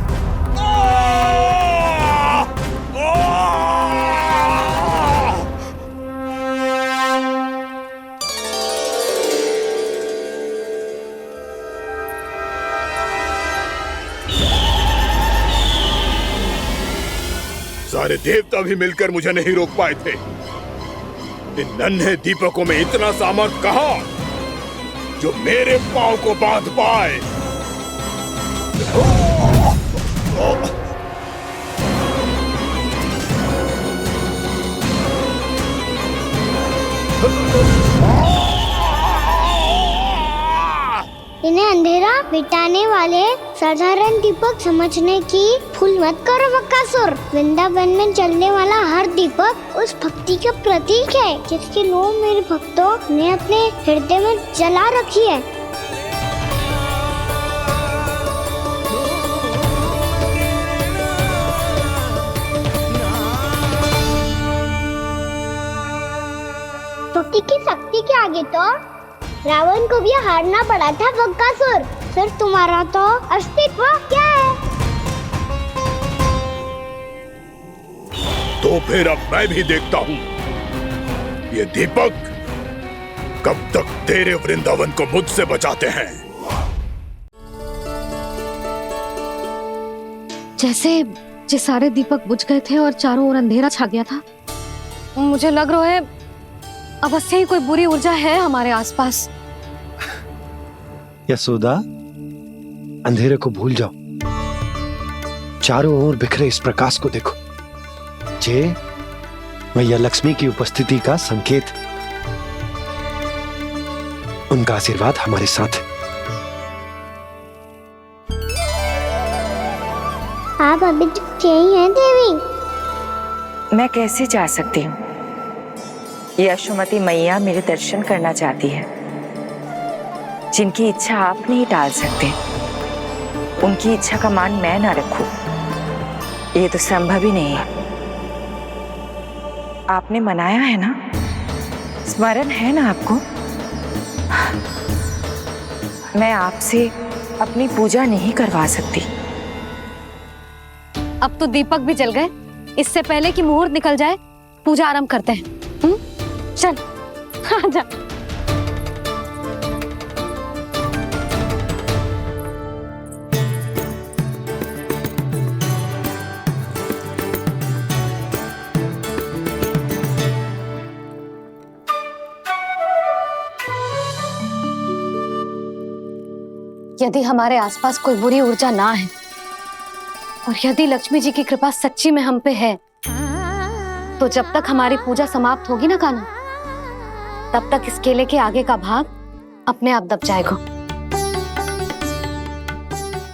सारे देवता भी मिलकर मुझे नहीं रोक पाए थे। इन नन्हे दीपकों में इतना सामर्थ्य कहां जो मेरे पांव को बांध पाए। इन्हें अंधेरा मिटाने वाले साधारण दीपक समझने की भूल मत करो बकासुर। वृंदावन में जलने वाला हर दीपक उस भक्ति का प्रतीक है जिसकी लो मेरे भक्तों ने अपने हृदय में जला रखी है। टूटी की शक्ति के आगे तो रावण को भी हारना पड़ा था बकासुर। फिर तुम्हारा तो अस्तित्व क्या है? तो फिर अब मैं भी देखता हूँ ये दीपक कब तक तेरे वृंदावन को मुझसे बचाते हैं। जैसे ये सारे दीपक बुझ गए थे और चारों ओर अंधेरा छा गया था, मुझे लग रहा है अवश्य ही कोई बुरी ऊर्जा है हमारे आसपास। यशोदा, अंधेरे को भूल जाओ, चारों ओर बिखरे इस प्रकाश को देखो। ये मैया लक्ष्मी की उपस्थिति का संकेत, उनका आशीर्वाद हमारे साथ है। आप अभी तक यही हैं देवी? मैं कैसे जा सकती हूँ? यशोमती मैया मेरे दर्शन करना चाहती है। जिनकी इच्छा आप नहीं टाल सकते, उनकी इच्छा का मान मैं ना रखूं, ये तो संभव ही नहीं है। आपने मनाया है ना, स्मरण है ना आपको? मैं आपसे अपनी पूजा नहीं करवा सकती। अब तो दीपक भी जल गए, इससे पहले कि मुहूर्त निकल जाए पूजा आरंभ करते हैं। चल आजा। यदि हमारे आसपास कोई बुरी ऊर्जा ना है और यदि लक्ष्मी जी की कृपा सच्ची में हम पे है, तो जब तक हमारी पूजा समाप्त होगी ना कान्हा, तब तक इस केले के आगे का भाग अपने आप दब जाएगा।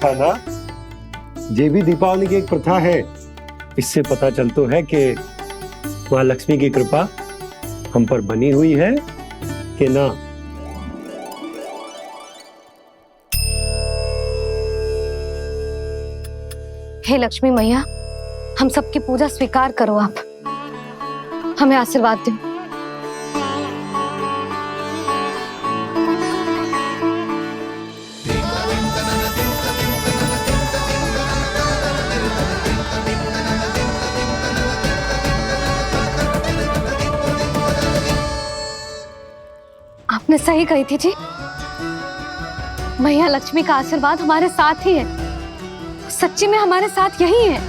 कान्हा, ये भी दीपावली की एक प्रथा है। इससे पता चलता है कि माँ लक्ष्मी की कृपा हम पर बनी हुई है कि ना। हे लक्ष्मी मैया, हम सबकी पूजा स्वीकार करो, आप हमें आशीर्वाद दो। आपने सही कही थी जी, मैया लक्ष्मी का आशीर्वाद हमारे साथ ही है। सच्ची में हमारे साथ यही है।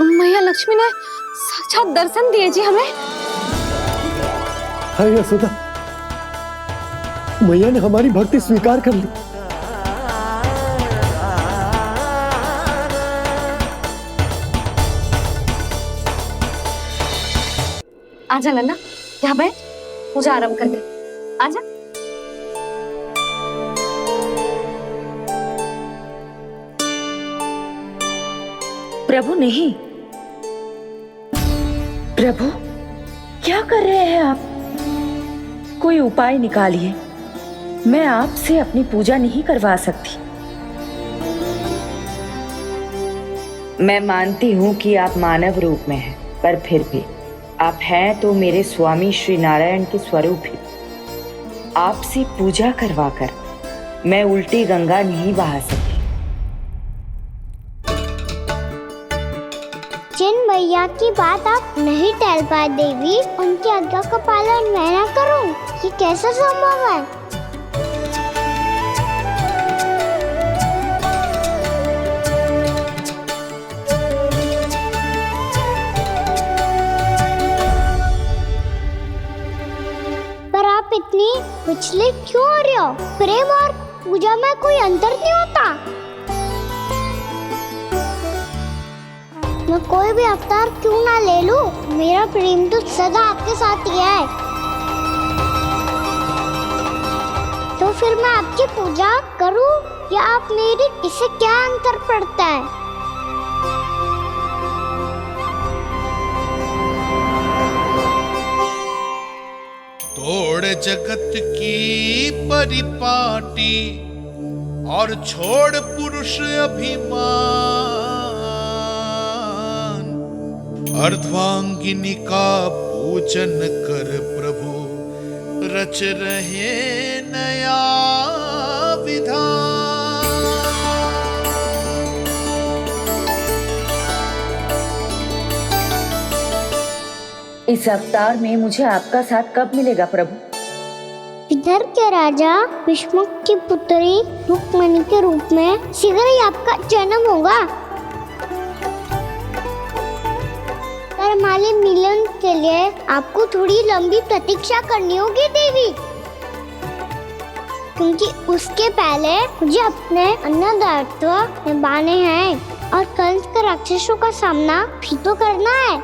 मैया लक्ष्मी ने साक्षात दर्शन दिए जी हमें। हाय यशोदा, मैया ने हमारी भक्ति स्वीकार कर ली। आजा नन्ना, यहाँ बैठ, पूजा आरंभ कर दे। आजा। प्रभु नहीं, प्रभु क्या कर रहे हैं आप? कोई उपाय निकालिए, मैं आपसे अपनी पूजा नहीं करवा सकती। मैं मानती हूँ कि आप मानव रूप में हैं, पर फिर भी आप हैं तो मेरे स्वामी श्री नारायण के स्वरूप ही। आपसे पूजा करवाकर मैं उल्टी गंगा नहीं बहा सकती। जिन मैया की बात आप नहीं टाल पाए देवी, उनकी आज्ञा का पालन मैं ना करूं, ये कैसा संभव है? पर आप इतनी विचलित क्यों हो रहे हो? प्रेम और पूजा में कोई अंतर नहीं होता। मैं कोई भी अवतार क्यों ना ले लूं, मेरा प्रेम तो सदा आपके साथ ही है। तो फिर मैं आपकी पूजा करूं या आप मेरी, इससे क्या अंतर पड़ता है? तोड़ जगत की परिपाटी और छोड़ पुरुष अभिमान, अर्धांगिनी का पूजन कर प्रभु रच रहे नया विधान। इस अवतार में मुझे आपका साथ कब मिलेगा प्रभु? इधर के राजा विष्णु की पुत्री रुक्मणी के रूप में शीघ्र ही आपका जन्म होगा। पर हमारे मिलन के लिए आपको थोड़ी लंबी प्रतीक्षा करनी होगी देवी, क्योंकि उसके पहले मुझे अपने अन्य दायित्व निभाने हैं और कंस के राक्षसों का सामना भी तो करना है।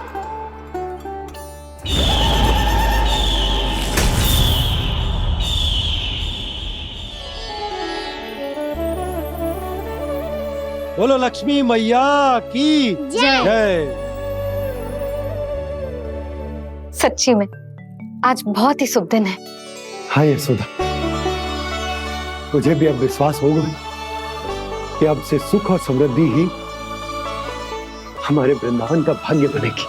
बोलो लक्ष्मी मैया की जय। सच्ची में आज बहुत ही शुभ दिन है। हाँ यशोदा, मुझे भी अब विश्वास हो गया कि अब से सुख और समृद्धि ही हमारे वृंदावन का भाग्य बनेगी।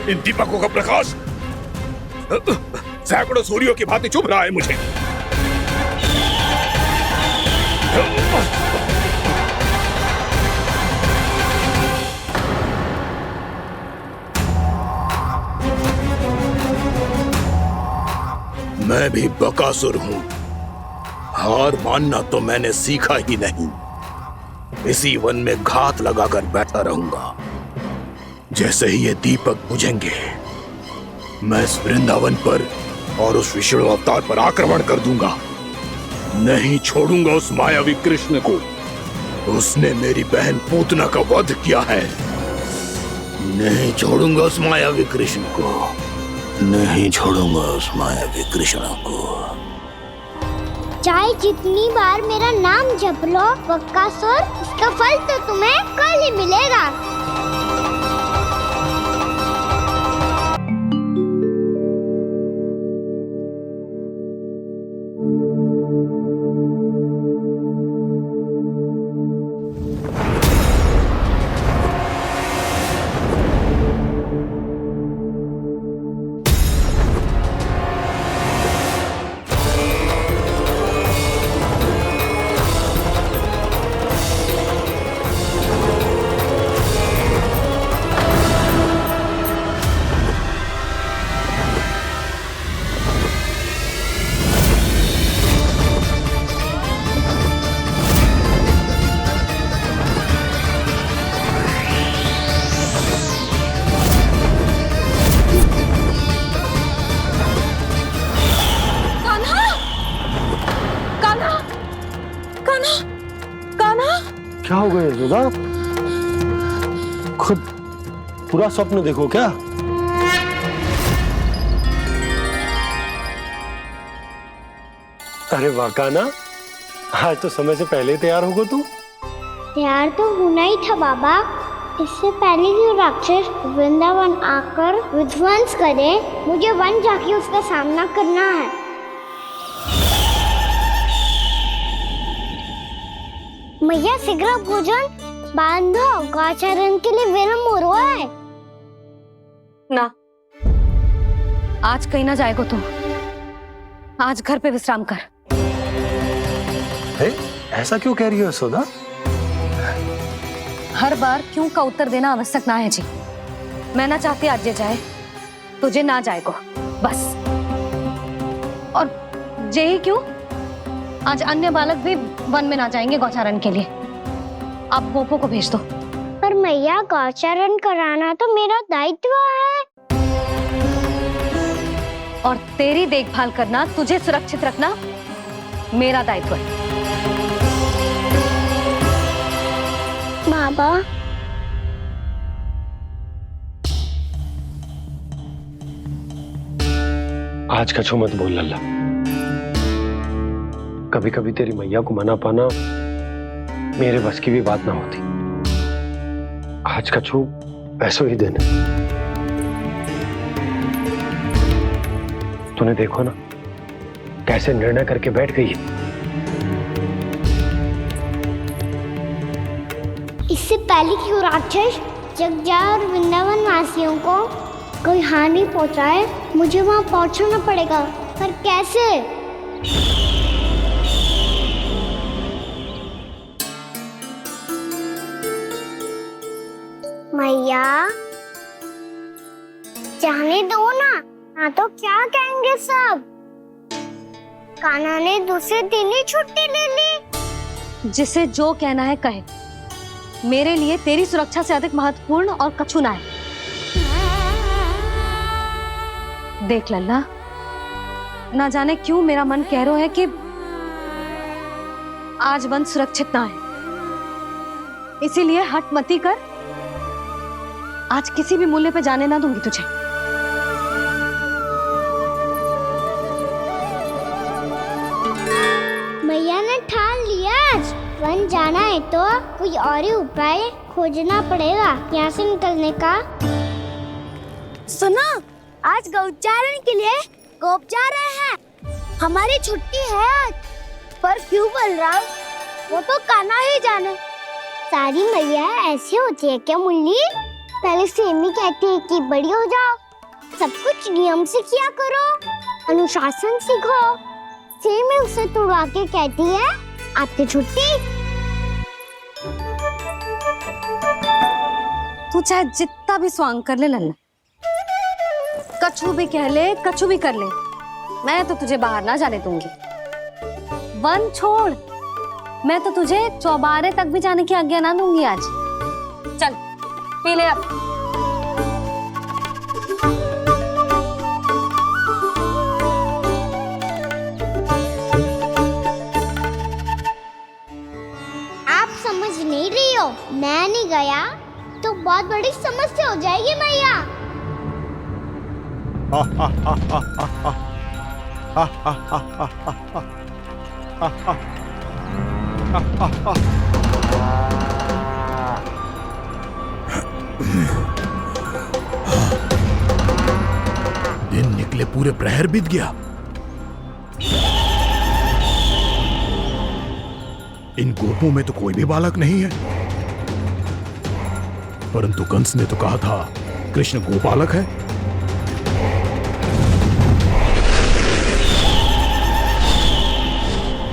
इन दीपकों का प्रकाश सैकड़ों सूर्यों की भांति चुभ रहा है मुझे। मैं भी बकासुर हूं, हार मानना तो मैंने सीखा ही नहीं। इसी वन में घात लगाकर बैठा रहूंगा। जैसे ही ये दीपक बुझेंगे, मैं इस वृंदावन पर और उस विष्णु अवतार पर आक्रमण कर दूंगा। नहीं छोड़ूंगा उस मायावी कृष्ण को। उसने मेरी बहन पूतना का वध किया है। नहीं छोड़ूंगा उस मायावी कृष्ण को। नहीं छोड़ूंगा उस मायावी कृष्ण को। चाहे जितनी बार मेरा नाम जप लो बकासुर, इसका फल तो तुम्हें कल ही मिलेगा। क्या हो गया यशोदा? खुद पूरा स्वप्न देखो क्या? अरे वाह कान्हा, आज तो समय से पहले ही तैयार होगा तू। तैयार तो होना ही था बाबा। इससे पहले कि राक्षस वृंदावन आकर विध्वंस करे, मुझे वन जाके उसका सामना करना है। मैया शीघ्र भोजन बांधो, गौचरण के लिए विलंब हो रहा है। ना, आज कहीं ना जाएगा तुम। आज घर पे विश्राम कर। ऐसा क्यों कह रही हो यशोदा? हर बार क्यों का उत्तर देना आवश्यक ना है जी। मैं ना चाहती आज ये जाए, तुझे ना जाएगा बस। और जे ही क्यों, आज अन्य बालक भी वन में ना जाएंगे गौचारण के लिए। आप गोपो को भेज दो। पर मैया गौचरण कराना तो मेरा दायित्व है। और तेरी देखभाल करना, तुझे सुरक्षित रखना मेरा दायित्व है। बाबा, आज कछु मत बोल लल्ला। कभी कभी तेरी मैया को मना पाना मेरे बस की भी बात ना होती। आज कछु ऐसो ही दिन है। तूने देखो ना कैसे निर्णय करके बैठ गई है। इससे पहले कि वो राक्षस जगजा और वृंदावन वासियों को कोई हानि पहुंचाए, मुझे वहां पहुंचना पड़ेगा। पर कैसे? मैया, जाने दो ना, हाँ तो क्या कहेंगे सब? कान्हा ने दूसरे दिन ही छुट्टी ले ली। जिसे जो कहना है कहे, मेरे लिए तेरी सुरक्षा से अधिक महत्वपूर्ण और कछु ना है। देख लल्ला, ना जाने क्यों मेरा मन कह रहा है कि आज वन सुरक्षित ना है, इसीलिए हट मती कर। आज किसी भी मूल्य पे जाने ना दूंगी तुझे। मैया ने ठान लिया, आज वन जाना है तो कोई और ही उपाय खोजना पड़ेगा यहाँ से निकलने का। सुनो, आज गौचारण के लिए गोप जा रहे हैं। हमारी छुट्टी है आज। पर क्यों बलराम? वो तो कान्हा ही जाने। सारी मैया ऐसी होती है क्या मुन्नी? पहले सेमी कहती है कि बड़ी हो जाओ, सब कुछ नियम से किया करो, अनुशासन सीखो। सेमी उसे तुड़वा के कहती है आपकी छुट्टी। तू चाहे जितना भी स्वांग कर ले लल्ला, कछु भी कह ले, कछु भी कर ले, मैं तो तुझे बाहर ना जाने दूंगी। वन छोड़, मैं तो तुझे चौबारे तक भी जाने की आज्ञा ना दूंगी आज। चल पी ले अब। आप समझ नहीं रही हो, मैं नहीं गया तो बहुत बड़ी समस्या हो जाएगी मैया। दिन निकले पूरे प्रहर बीत गया। इन गोपों में तो कोई भी बालक नहीं है, परंतु कंस ने तो कहा था कृष्ण गोपालक है।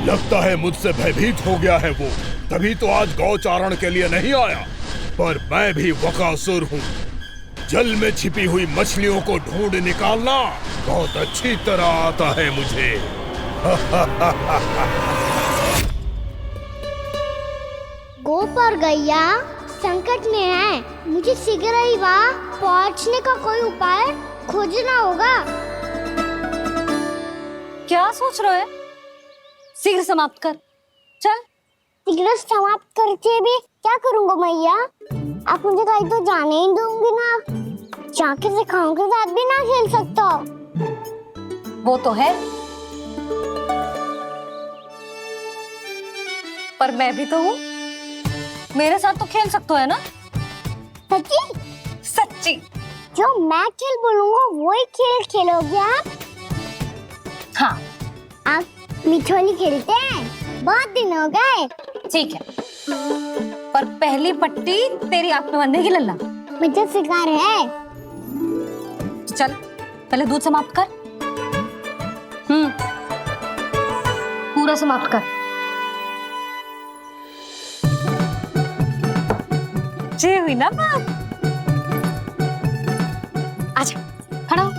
लगता है मुझसे भयभीत हो गया है वो, तभी तो आज गौचारण के लिए नहीं आया। पर मैं भी बकासुर हूँ, जल में छिपी हुई मछलियों को ढूंढ निकालना बहुत अच्छी तरह आता है मुझे। गोप और गैया संकट में है, मुझे शीघ्र ही वहाँ पहुँचने का कोई उपाय खोजना होगा। क्या सोच रहे हो? शीघ्र समाप्त कर, चल। शीघ्र समाप्त करके भी क्या करूँगा मैया? आप मुझे कहीं तो जाने ही दूंगी ना। जाके सिखाओं के साथ भी ना खेल सकता। वो तो है, पर मैं भी तो हूँ, मेरे साथ तो खेल सकते हो है ना? सच्ची? सच्ची। जो मैं खेल बोलूँगा वही खेल खेलोगे आप? हाँ। आप मिठोली खेलते हैं? बहुत दिन हो गए। ठीक है, पर पहली पट्टी तेरी आंख में बंधेगी लल्ला। मुझे शिकार है। चल पहले दूध समाप्त कर। पूरा समाप्त कर। जे हुई ना बात। आजा, खड़ा हो।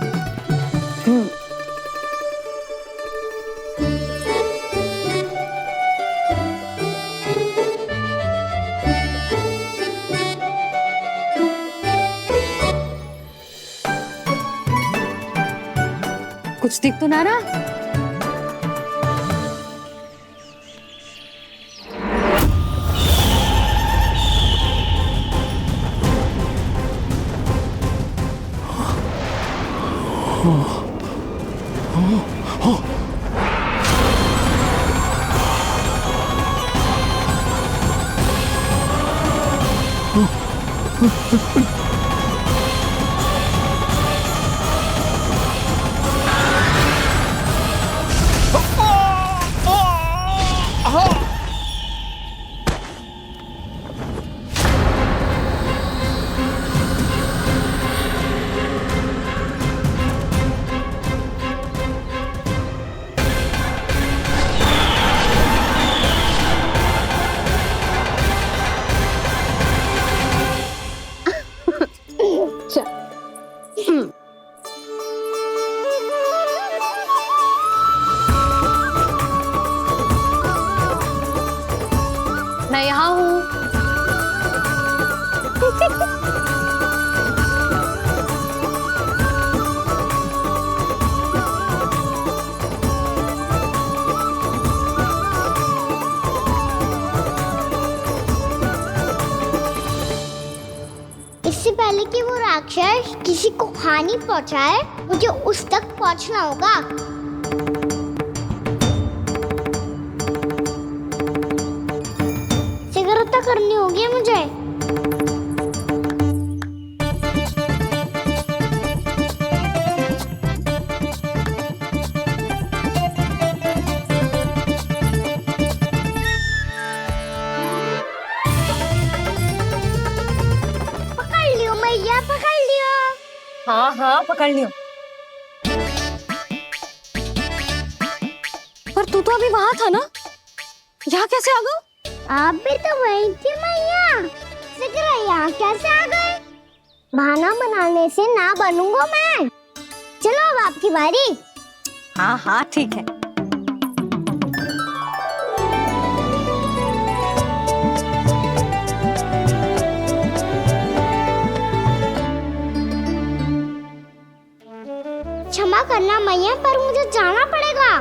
कुछ दिख तो ना रहा। मैं यहाँ हूँ। इससे पहले कि वो राक्षस किसी को हानि पहुंचाए, मुझे उस तक पहुंचना होगा। सिगरता करनी होगी मुझे। पकड़ लियो मैया, पकड़ लियो। हाँ हाँ पकड़ लियो। पर तू तो अभी वहां था ना, यहाँ कैसे आ गया? आप भी तो वही थी मैया। सिगरा यहाँ कैसे आ गए? बहाना बनाने से ना बनूंगा मैं। चलो अब आपकी बारी। हाँ हाँ ठीक है। क्षमा करना मैया, पर मुझे जाना पड़ेगा।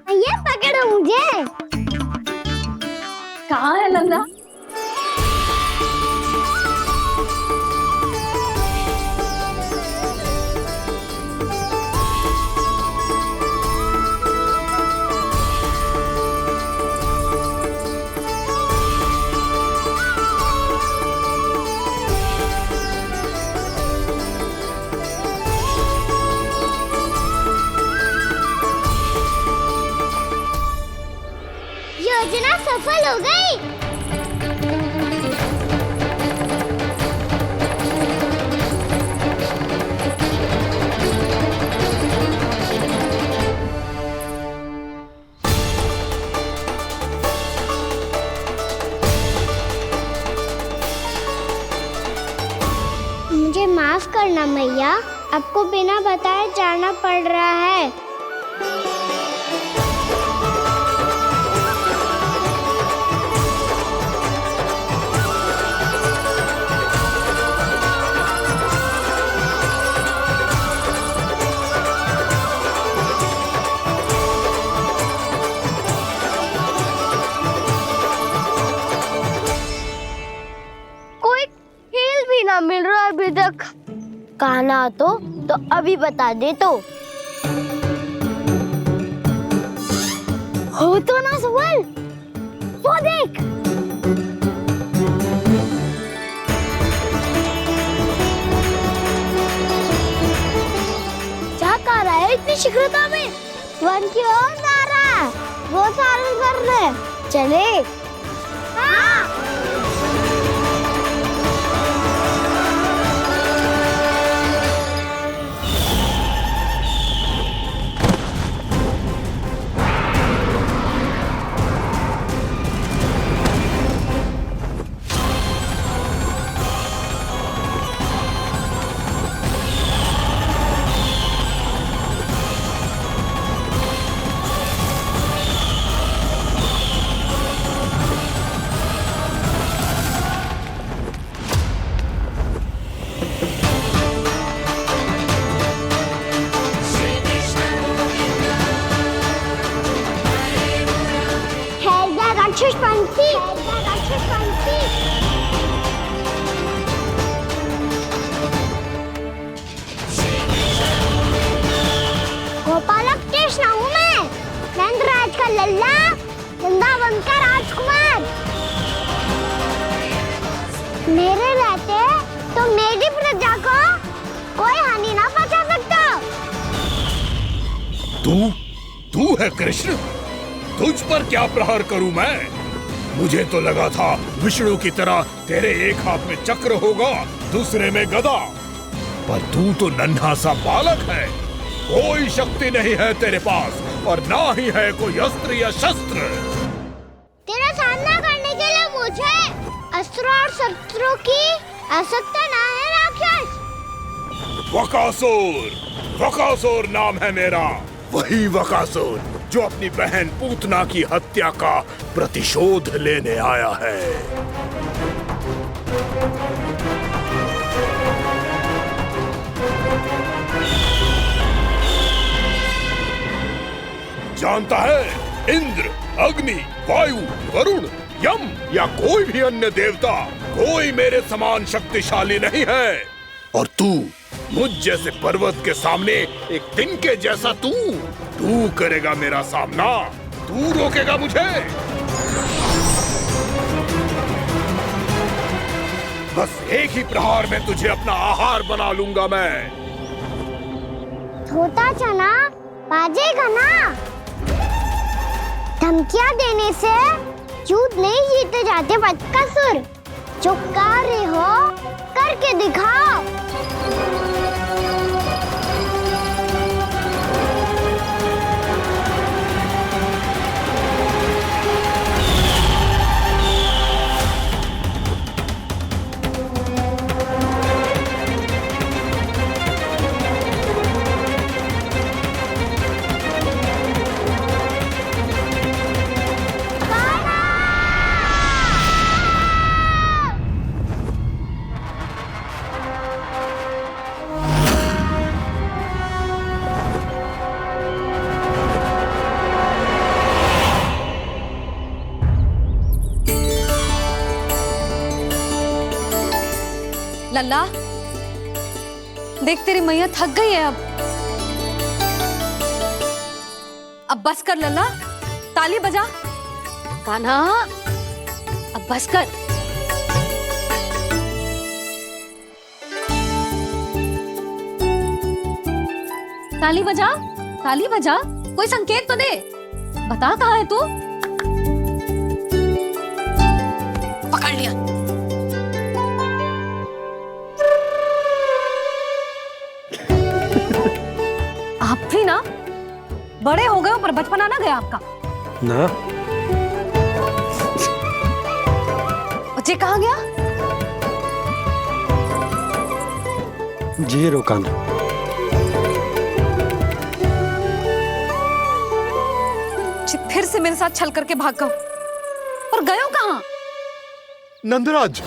मैया पकड़ो मुझे। कहाँ है नंदा? योजना सफल हो गई। मुझे माफ करना मैया, आपको बिना बताए जाना पड़ रहा है। कोई खेल भी ना मिल रहा अभी तक। कहना तो अभी बता दे तो। हो तो ना सवाल, वो देख। क्या कर रहा है इतनी शीघ्रता में? वन की ओर जा रहा है, वो सारे कर रहे। चले। हाँ। राक्षस पंछी, राक्षस पंछी। गोपालक कृष्ण हूँ मैं, नंदराज का लल्ला, वृंदावन का राजकुमार। मेरे रहते तो मेरी प्रजा को कोई हानि ना पहुंचा सकता। तू है कृष्ण? तुझ पर क्या प्रहार करूं मैं? मुझे तो लगा था विष्णु की तरह तेरे एक हाथ में चक्र होगा, दूसरे में गदा, पर तू तो नन्हा सा बालक है। कोई शक्ति नहीं है तेरे पास और ना ही है कोई अस्त्र या शस्त्र। तेरा सामना करने के लिए मुझे अस्त्र और शस्त्रों की आवश्यकता ना है राक्षस। वकासुर नाम है मेरा, वही वकासुर जो अपनी बहन पूतना की हत्या का प्रतिशोध लेने आया है। जानता है, इंद्र, अग्नि, वायु, वरुण, यम या कोई भी अन्य देवता कोई मेरे समान शक्तिशाली नहीं है। और तू, मुझ जैसे पर्वत के सामने एक तिनके जैसा तू करेगा मेरा सामना? तू रोकेगा मुझे? बस एक ही प्रहार में तुझे अपना आहार बना लूंगा मैं। छोटा चना बाजेगा ना। धमकियां देने से युद्ध नहीं जीते जाते बदकसूर। जो कार्य हो करके दिखाओ। लल्ला, देख तेरी मैया थक गई है अब बस कर लल्ला, ताली बजा। कान्हा, अब बस कर। ताली बजा, ताली बजा, कोई संकेत तो दे, बता कहाँ है तू? पकड़ लिया। आप भी ना बड़े हो गए हो पर बचपना ना गया आपका ना। बच्चे कहाँ गया? जी रोकाना। फिर से मेरे साथ छल करके भाग गए और गए हो कहाँ? नंदराज,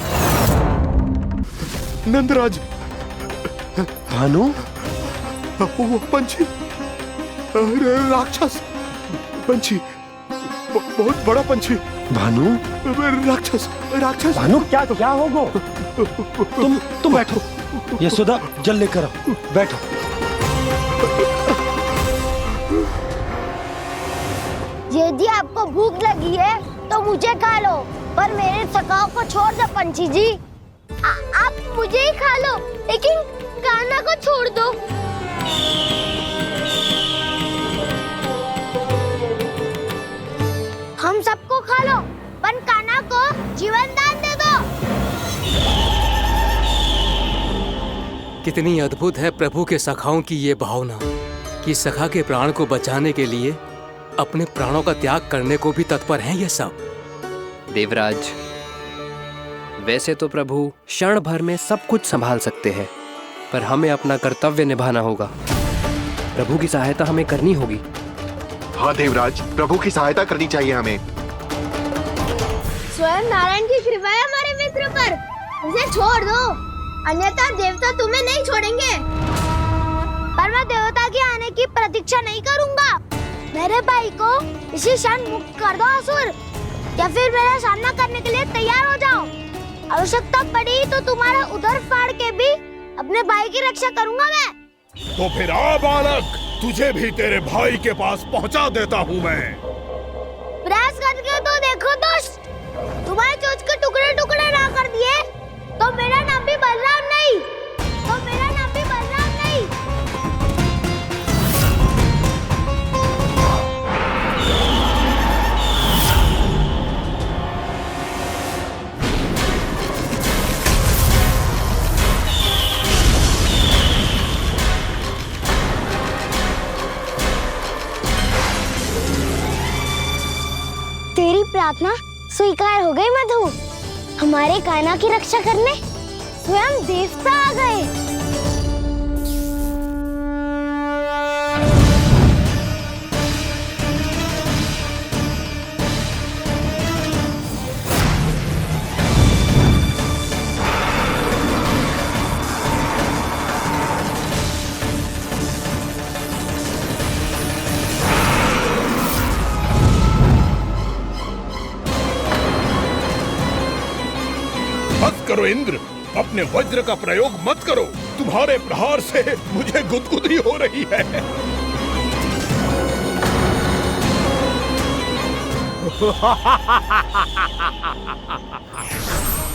नंदराज। भानु, वो पंछी, राक्षस पंछी, बहुत बड़ा पंछी। भानु, राक्षस, राक्षस। भानु, क्या होगा? तुम बैठो, यशोदा जल लेकर आओ, बैठो। यदि आपको भूख लगी है तो मुझे खा लो, पर मेरे सखाओं को छोड़ दो पंछी जी। आप मुझे ही खा लो, लेकिन कान्हा को छोड़ दो। हम सबको खा लो, पर कान्हा को जीवन दान दे दो। कितनी अद्भुत है प्रभु के सखाओं की ये भावना कि सखा के प्राण को बचाने के लिए अपने प्राणों का त्याग करने को भी तत्पर हैं ये सब। देवराज, वैसे तो प्रभु क्षण भर में सब कुछ संभाल सकते हैं, पर हमें अपना कर्तव्य निभाना होगा। प्रभु की सहायता हमें करनी होगी। हाँ देवराज, प्रभु की सहायता करनी चाहिए हमें। स्वयं नारायण की कृपा है हमारे मित्र पर, उसे छोड़ दो, अन्यथा देवता तुम्हें नहीं छोड़ेंगे। पर मैं देवता के आने की प्रतीक्षा नहीं करूंगा। मेरे भाई को इसी क्षण मुक्त कर दो असुर। या फिर मेरा सामना करने के लिए तैयार हो जाओ। आवश्यकता पड़ी तो तुम्हारा उधर फाड़ के भी अपने भाई की रक्षा करूंगा मैं। तो फिर आ बालक, तुझे भी तेरे भाई के पास पहुंचा देता हूँ मैं। प्रयास करके तो देखो दोस्त, तुम्हारे चोंच के टुकड़े टुकड़े ना कर दिए तो मेरा नाम भी बलराम नहीं, तो मेरा नाम भी बलराम नहीं। तेरी प्रार्थना स्वीकार हो गई मधु। हमारे कान्हा की रक्षा करने स्वयं देवता आ गए। बस करो इंद्र, अपने वज्र का प्रयोग मत करो। तुम्हारे प्रहार से मुझे गुदगुदी हो रही है।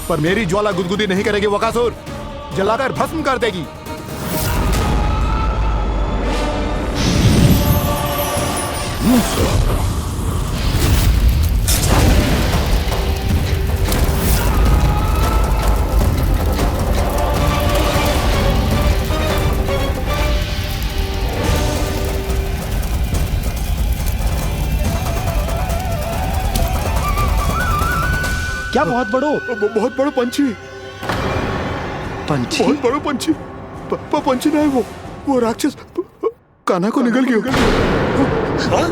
पर मेरी ज्वाला गुदगुदी नहीं करेगी वकासुर, जलाकर भस्म कर देगी। क्या बहुत बहुत बड़ो पंछी। पंछी? बहुत बड़ो पंछी। पंछी ना है वो राक्षस कान्हा को निगल गया। हाँ?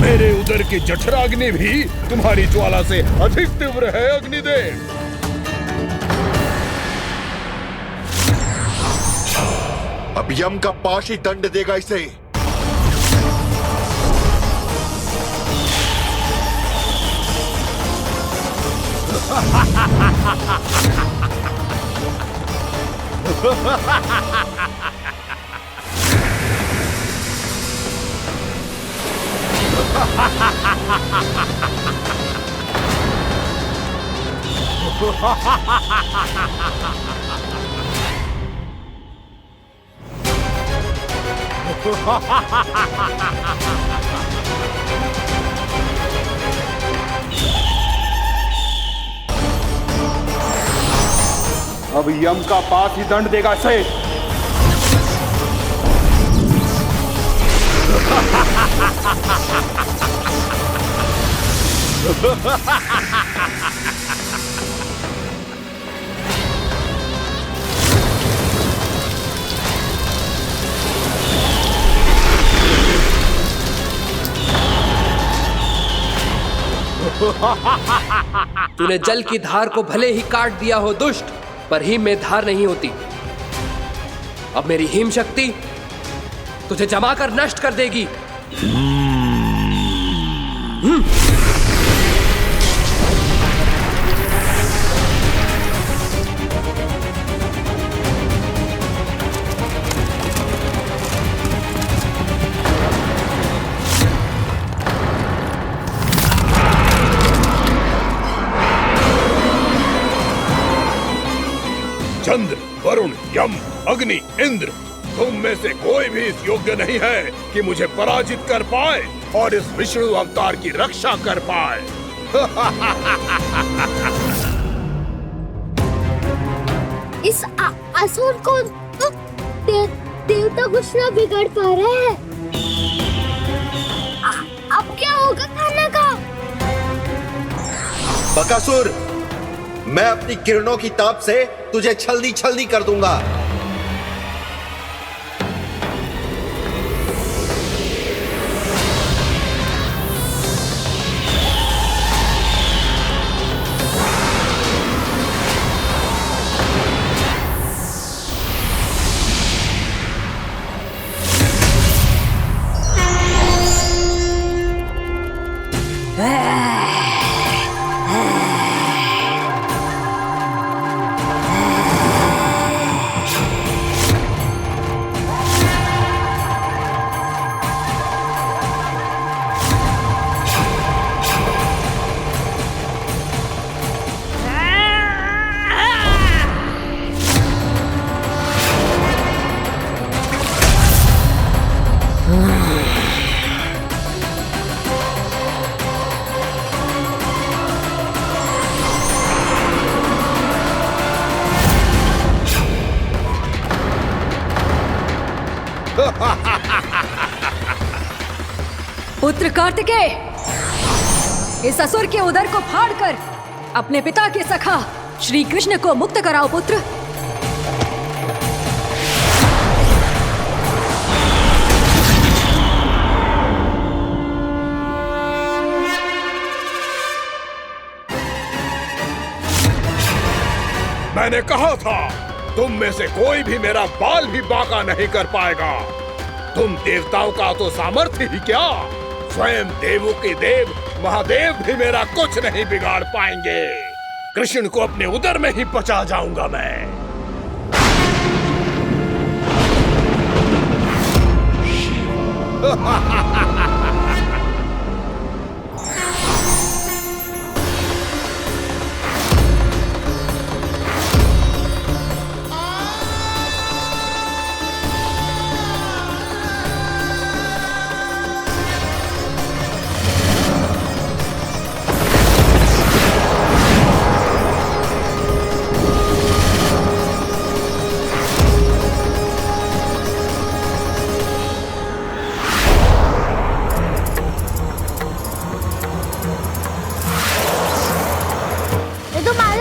मेरे उदर की जठराग्नि भी तुम्हारी ज्वाला से अधिक तीव्र है अग्निदेव। अब यम का पाश ही दंड देगा इसे। अब यम का पास ही दंड देगा इसे। तूने जल की धार को भले ही काट दिया हो दुष्ट, पर हिम में धार नहीं होती। अब मेरी हिम शक्ति तुझे जमाकर नष्ट कर देगी। चंद्र, वरुण, यम, अग्नि, इंद्र, तुम में से कोई भी इस योग्य नहीं है कि मुझे पराजित कर पाए और इस विष्णु अवतार की रक्षा कर पाए। इस असुर को देव तो कुछ ना बिगड़ पा रहे हैं। अब क्या होगा खाने का? बकासुर, मैं अपनी किरणों की ताप से तुझे छलनी छलनी कर दूंगा। पुत्र कार्तिकेय, इस असुर के उदर को फाड़कर अपने पिता के सखा श्री कृष्ण को मुक्त कराओ पुत्र। मैंने कहा था, तुम में से कोई भी मेरा बाल भी बांका नहीं कर पाएगा। तुम देवताओं का तो सामर्थ्य ही क्या, स्वयं देवों के देव महादेव भी मेरा कुछ नहीं बिगाड़ पाएंगे। कृष्ण को अपने उदर में ही पचा जाऊंगा मैं।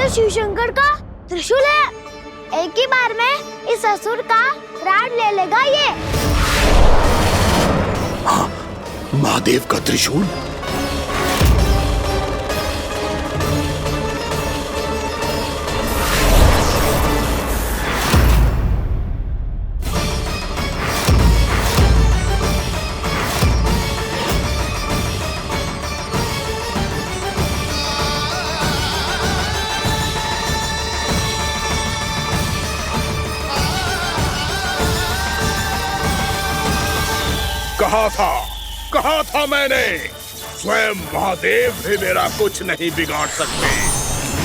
शिव शंकर का त्रिशूल है। एक ही बार में इस असुर का प्राण ले लेगा ये। हाँ, महादेव का त्रिशूल। कहा था मैंने, स्वयं महादेव भी मेरा कुछ नहीं बिगाड़ सकते।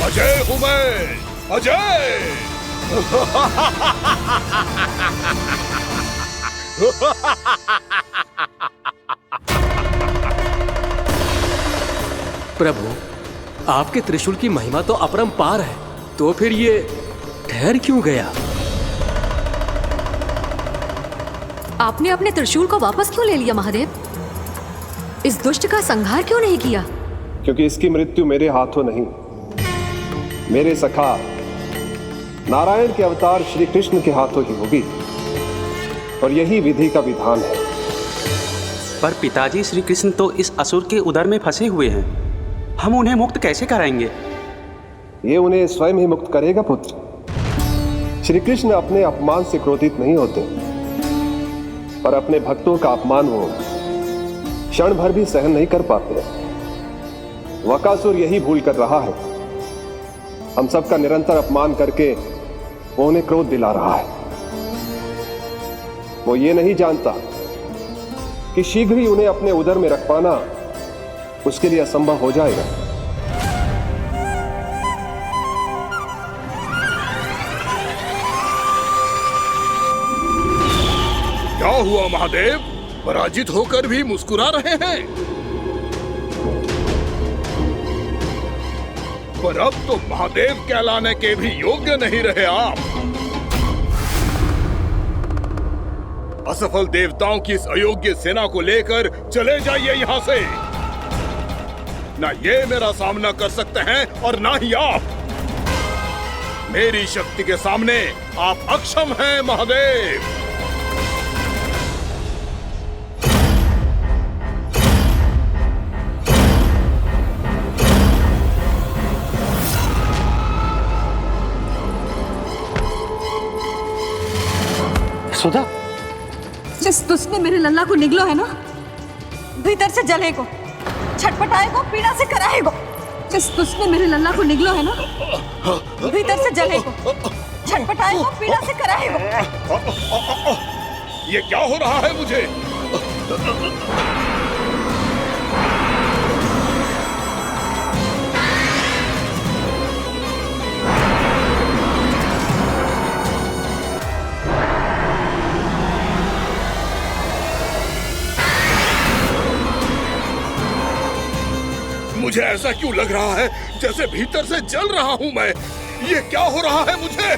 अजय हूं मैं, अजय। प्रभु, आपके त्रिशूल की महिमा तो अपरंपार है, तो फिर ये ठहर क्यों गया? आपने अपने त्रिशूल को वापस क्यों ले लिया महादेव? इस दुष्ट का संहार क्यों नहीं किया? क्योंकि इसकी मृत्यु मेरे हाथों नहीं, मेरे सखा नारायण के अवतार श्री कृष्ण के हाथों ही होगी, और यही विधि का विधान है। पर पिताजी, श्री कृष्ण तो इस असुर के उदर में फंसे हुए हैं, हम उन्हें मुक्त कैसे कराएंगे? ये उन्हें स्वयं ही मुक्त करेगा पुत्र। श्री कृष्ण अपने अपमान से क्रोधित नहीं होते, पर अपने भक्तों का अपमान वो क्षण भर भी सहन नहीं कर पाते। वकासुर यही भूल कर रहा है, हम सबका निरंतर अपमान करके वो उन्हें क्रोध दिला रहा है। वो ये नहीं जानता कि शीघ्र ही उन्हें अपने उदर में रख पाना उसके लिए असंभव हो जाएगा। क्या हुआ महादेव, पराजित होकर भी मुस्कुरा रहे हैं? पर अब तो महादेव कहलाने के भी योग्य नहीं रहे आप। असफल देवताओं की इस अयोग्य सेना को लेकर चले जाइए यहाँ से। ना ये मेरा सामना कर सकते हैं और ना ही आप। मेरी शक्ति के सामने आप अक्षम हैं महादेव। सुधा, जिस दुष्ट ने मेरे लल्ला को निगलो है ना, भीतर से जलेगो, छटपटाएगो, पीड़ा से कराएगो। जिस दुष्ट ने मेरे लल्ला को निगलो है ना, भीतर से जलेगो, छटपटाएगो, पीड़ा से कराएगो। ये क्या हो रहा है मुझे? मुझे ऐसा क्यों लग रहा है जैसे भीतर से जल रहा हूं मैं? ये क्या हो रहा है मुझे?